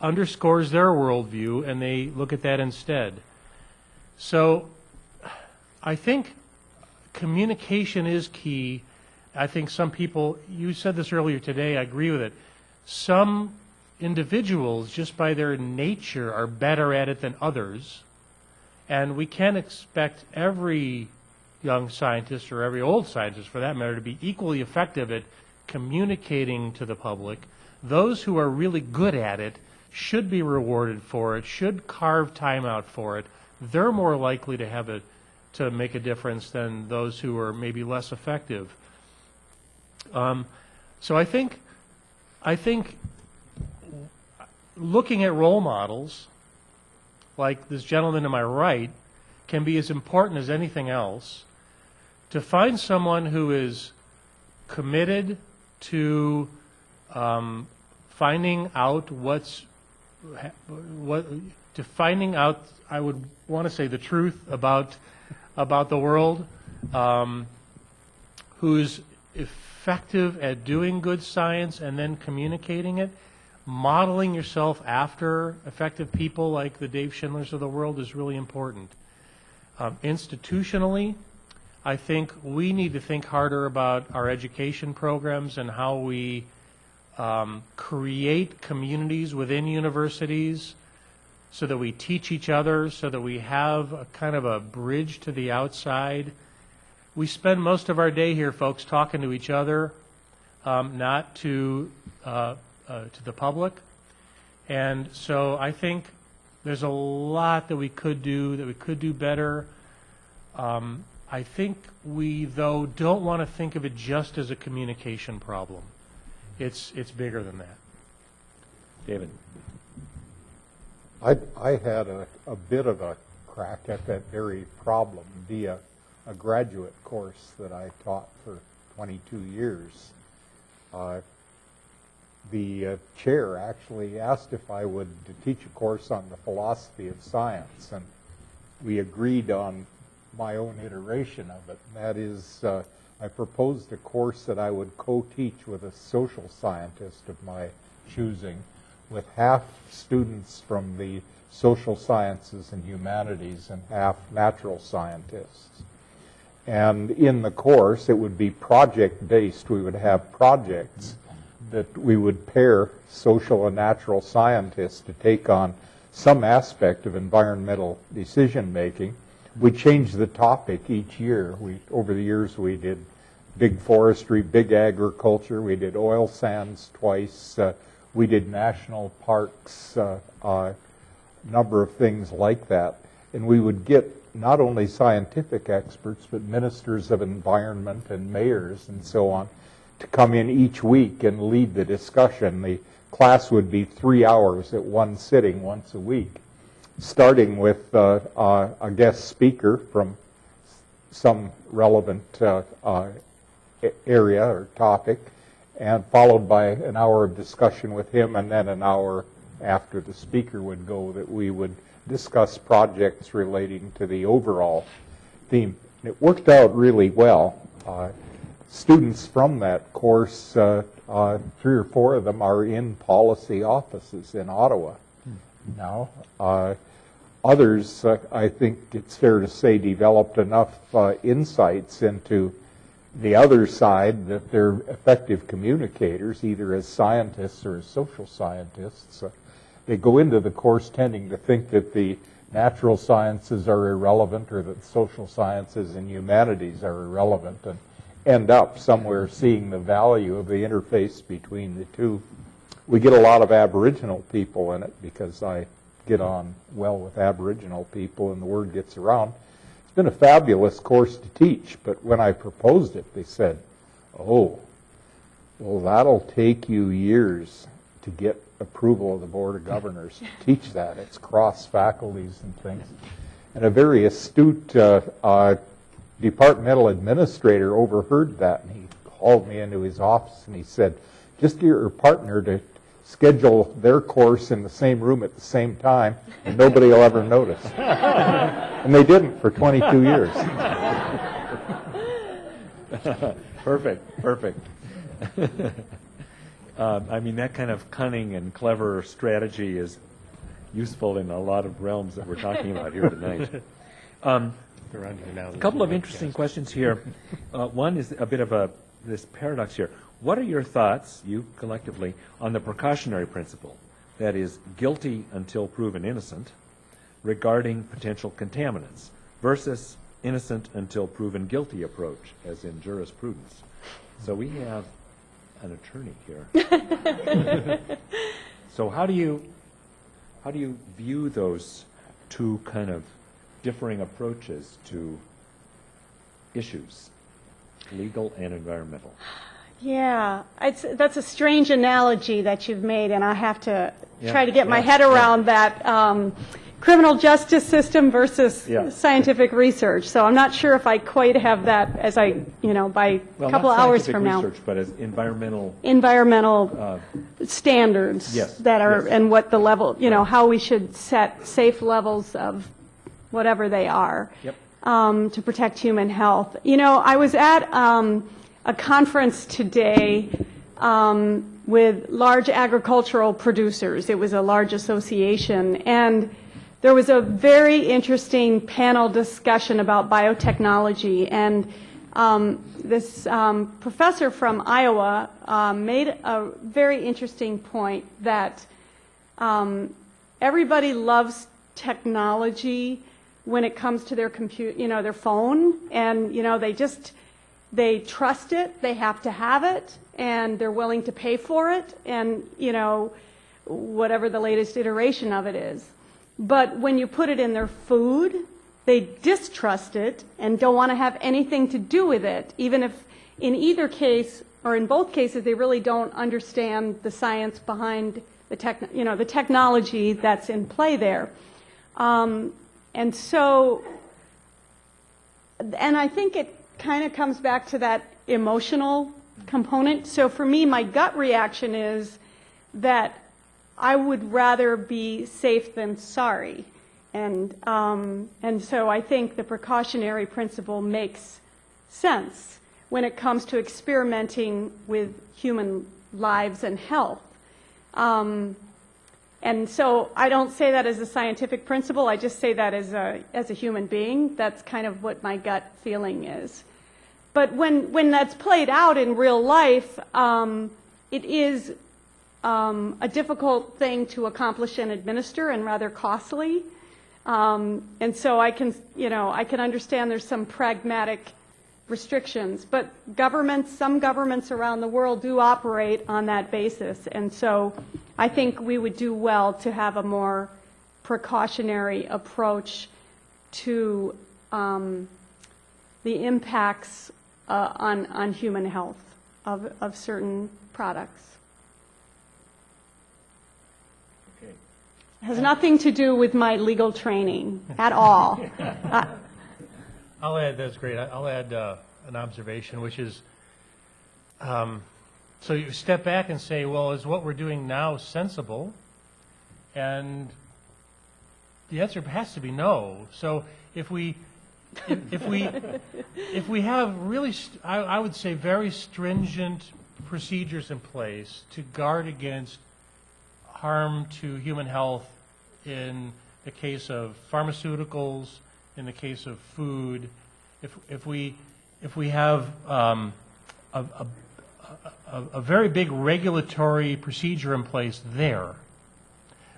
underscores their worldview, and they look at that instead. So I think communication is key. I think some people, you said this earlier today, I agree with it. Some individuals, just by their nature, are better at it than others. And we can't expect every young scientist, or every old scientist for that matter, to be equally effective at communicating to the public. Those who are really good at it should be rewarded for it, should carve time out for it. They're more likely to make a difference than those who are maybe less effective. So I think looking at role models, like this gentleman to my right, can be as important as anything else. To find someone who is committed to finding out I would want to say the truth about the world, who's effective at doing good science and then communicating it, modeling yourself after effective people like the Dave Schindlers of the world is really important. Institutionally, I think we need to think harder about our education programs and how we create communities within universities so that we teach each other, so that we have a kind of a bridge to the outside. We spend most of our day here, folks, talking to each other, not to the public. And so I think there's a lot that we could do better. I think we, though, don't want to think of it just as a communication problem. It's bigger than that. David. I had a bit of a crack at that very problem via a graduate course that I taught for 22 years. The chair actually asked if I would teach a course on the philosophy of science, and we agreed on my own iteration of it. And that is, I proposed a course that I would co-teach with a social scientist of my choosing, with half students from the social sciences and humanities and half natural scientists. And in the course, it would be project-based. We would have projects that we would pair social and natural scientists to take on some aspect of environmental decision-making. We changed the topic each year. Over the years, we did big forestry, big agriculture. We did oil sands twice. We did national parks, a number of things like that. And we would get not only scientific experts, but ministers of environment and mayors and so on to come in each week and lead the discussion. The class would be 3 hours at one sitting once a week, starting with a guest speaker from some relevant area or topic, and followed by an hour of discussion with him, and then an hour after the speaker would go that we would discuss projects relating to the overall theme. And it worked out really well. Students from that course, 3 or 4 of them are in policy offices in Ottawa now. Others, I think it's fair to say, developed enough insights into the other side that they're effective communicators, either as scientists or as social scientists. They go into the course tending to think that the natural sciences are irrelevant, or that social sciences and humanities are irrelevant, and end up somewhere seeing the value of the interface between the two. We get a lot of Aboriginal people in it because I get on well with Aboriginal people and the word gets around. It's been a fabulous course to teach, but when I proposed it, they said, "Oh, well, that'll take you years to get approval of the Board of Governors to teach that. It's cross faculties and things." And a very astute departmental administrator overheard that, and he called me into his office and he said, just get your partner to schedule their course in the same room at the same time, and nobody will ever notice. And they didn't for 22 years. Perfect, perfect. I mean, that kind of cunning and clever strategy is useful in a lot of realms that we're talking about here tonight. A couple of interesting questions here. One is a bit of this paradox here. What are your thoughts, you collectively, on the precautionary principle, that is, guilty until proven innocent, regarding potential contaminants, versus innocent until proven guilty approach, as in jurisprudence? So we have an attorney here. So how do you view those two kind of differing approaches to issues, legal and environmental? Yeah, that's a strange analogy that you've made, and I have to try to get my head around that criminal justice system versus scientific research. So I'm not sure if I quite have that as by a couple of hours from now. Research, but as environmental standards that are, and what the level, how we should set safe levels of whatever they are to protect human health. I was at a conference today with large agricultural producers. It was a large association, and there was a very interesting panel discussion about biotechnology. And this professor from Iowa made a very interesting point that everybody loves technology when it comes to their computer, their phone, and they trust it, they have to have it, and they're willing to pay for it, and whatever the latest iteration of it is. But when you put it in their food, they distrust it and don't want to have anything to do with it, even if in either case or in both cases they really don't understand the science behind the technology that's in play there. And I think it kind of comes back to that emotional component. So for me, my gut reaction is that I would rather be safe than sorry. And so I think the precautionary principle makes sense when it comes to experimenting with human lives and health. And so I don't say that as a scientific principle, I just say that as a human being. That's kind of what my gut feeling is. But when that's played out in real life, it is a difficult thing to accomplish and administer, and rather costly. And so I can understand there's some pragmatic restrictions, but some governments around the world do operate on that basis. And so I think we would do well to have a more precautionary approach to the impacts on human health of certain products. Has nothing to do with my legal training at all. I'll add, that's great. I'll add an observation, which is, so you step back and say, well, is what we're doing now sensible? And the answer has to be no. So if we have really, I would say, very stringent procedures in place to guard against harm to human health in the case of pharmaceuticals, in the case of food, if we have a very big regulatory procedure in place there,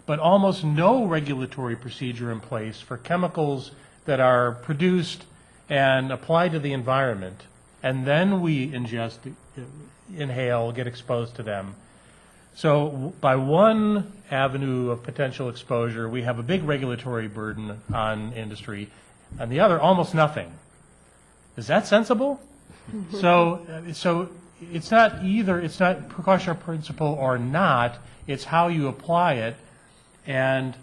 but almost no regulatory procedure in place for chemicals that are produced and applied to the environment, and then we ingest, inhale, get exposed to them. So by one avenue of potential exposure, we have a big regulatory burden on industry, and the other, almost nothing. Is that sensible? So it's not either, it's not precautionary principle or not, it's how you apply it, and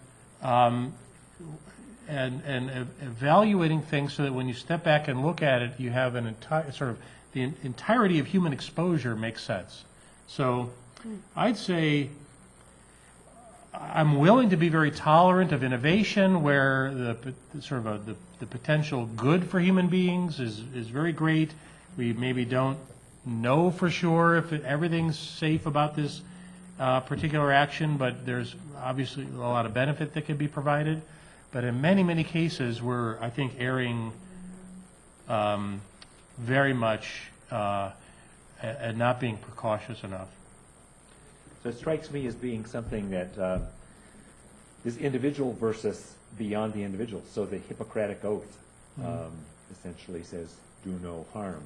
evaluating things so that when you step back and look at it, you have an entire, sort of, the entirety of human exposure makes sense. So I'd say I'm willing to be very tolerant of innovation where the potential good for human beings is very great. We maybe don't know for sure if everything's safe about this particular action, but there's obviously a lot of benefit that could be provided. But in many, many cases, we're, I think, erring very much at not being precautious enough. So it strikes me as being something that is individual versus beyond the individual. So the Hippocratic Oath essentially says, do no harm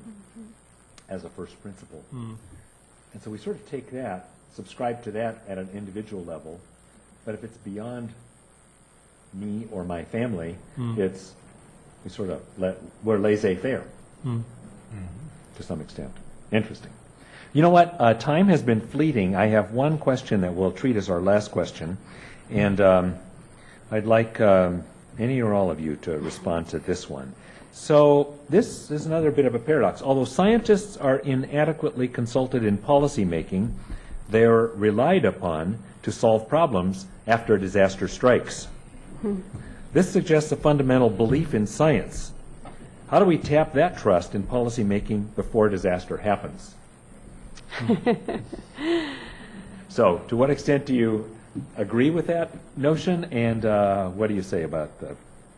as a first principle. And so we sort of take that, subscribe to that at an individual level, but if it's beyond me or my family, it's, we sort of we're laissez-faire to some extent. Interesting. You know what? Time has been fleeting. I have one question that we'll treat as our last question, and I'd like any or all of you to respond to this one. So this is another bit of a paradox. Although scientists are inadequately consulted in policy making, they are relied upon to solve problems after a disaster strikes. This suggests a fundamental belief in science. How do we tap that trust in policy making before disaster happens? So, to what extent do you agree with that notion, and what do you say about the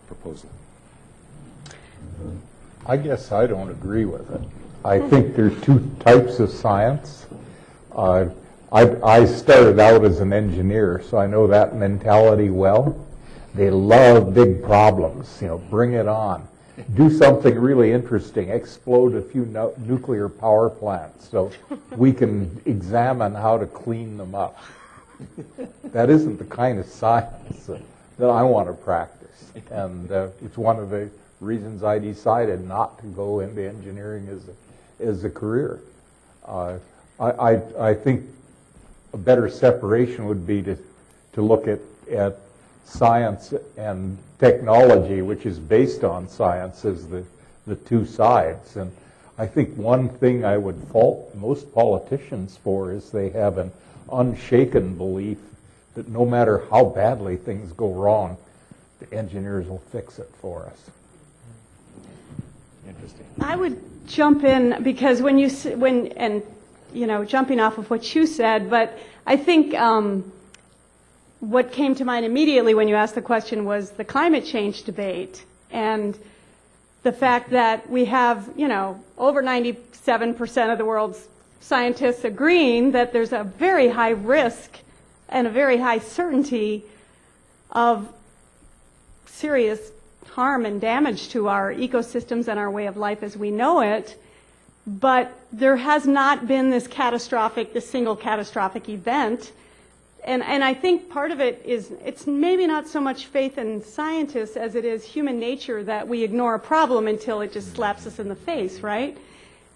proposal? I guess I don't agree with it. I think there's two types of science. I started out as an engineer, so I know that mentality well. They love big problems, bring it on. Do something really interesting, explode a few nuclear power plants so we can examine how to clean them up. That isn't the kind of science that I want to practice. And it's one of the reasons I decided not to go into engineering as a career. I think a better separation would be to look at science and technology, which is based on science, as the two sides. And I think one thing I would fault most politicians for is they have an unshaken belief that no matter how badly things go wrong, the engineers will fix it for us. Interesting. I would jump in because jumping off of what you said, but I think what came to mind immediately when you asked the question was the climate change debate and the fact that we have, over 97% of the world's scientists agreeing that there's a very high risk and a very high certainty of serious harm and damage to our ecosystems and our way of life as we know it. But there has not been this single catastrophic event. And I think part of it is, it's maybe not so much faith in scientists as it is human nature that we ignore a problem until it just slaps us in the face, right?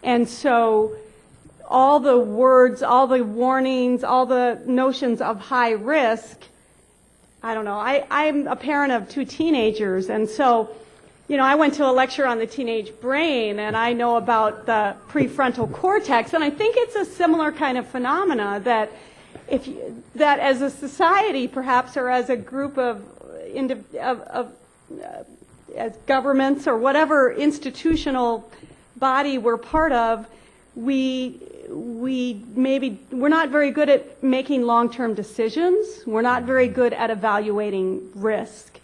And so all the words, all the warnings, all the notions of high risk, I don't know. I'm a parent of two teenagers, and so, I went to a lecture on the teenage brain, and I know about the prefrontal cortex, and I think it's a similar kind of phenomena that that as a society, perhaps, or as a group of as governments or whatever institutional body we're part of, we're not very good at making long-term decisions. We're not very good at evaluating risk.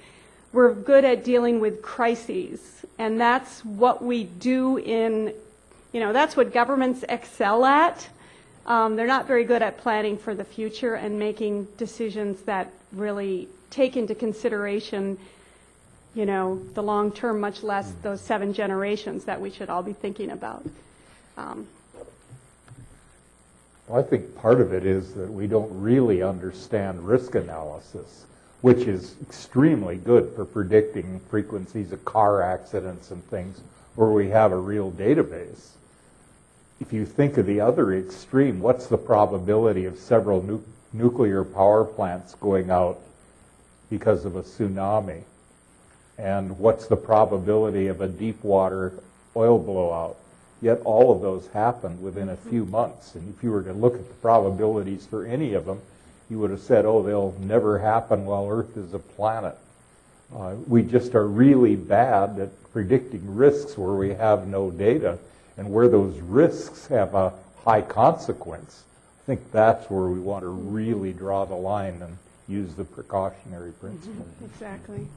We're good at dealing with crises, and that's what we do that's what governments excel at. They're not very good at planning for the future and making decisions that really take into consideration, the long term, much less those 7 generations that we should all be thinking about. Well, I think part of it is that we don't really understand risk analysis, which is extremely good for predicting frequencies of car accidents and things where we have a real database. If you think of the other extreme, what's the probability of several nuclear power plants going out because of a tsunami? And what's the probability of a deep water oil blowout? yet all of those happened within a few months. And if you were to look at the probabilities for any of them, you would have said, oh, they'll never happen while Earth is a planet. We just are really bad at predicting risks where we have no data, and where those risks have a high consequence. I think that's where we want to really draw the line and use the precautionary principle. Exactly.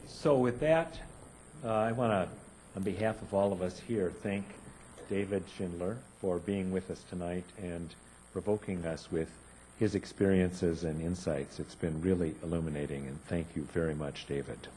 So with that, I want to, on behalf of all of us here, thank David Schindler for being with us tonight and provoking us with his experiences and insights. It's been really illuminating, and thank you very much, David.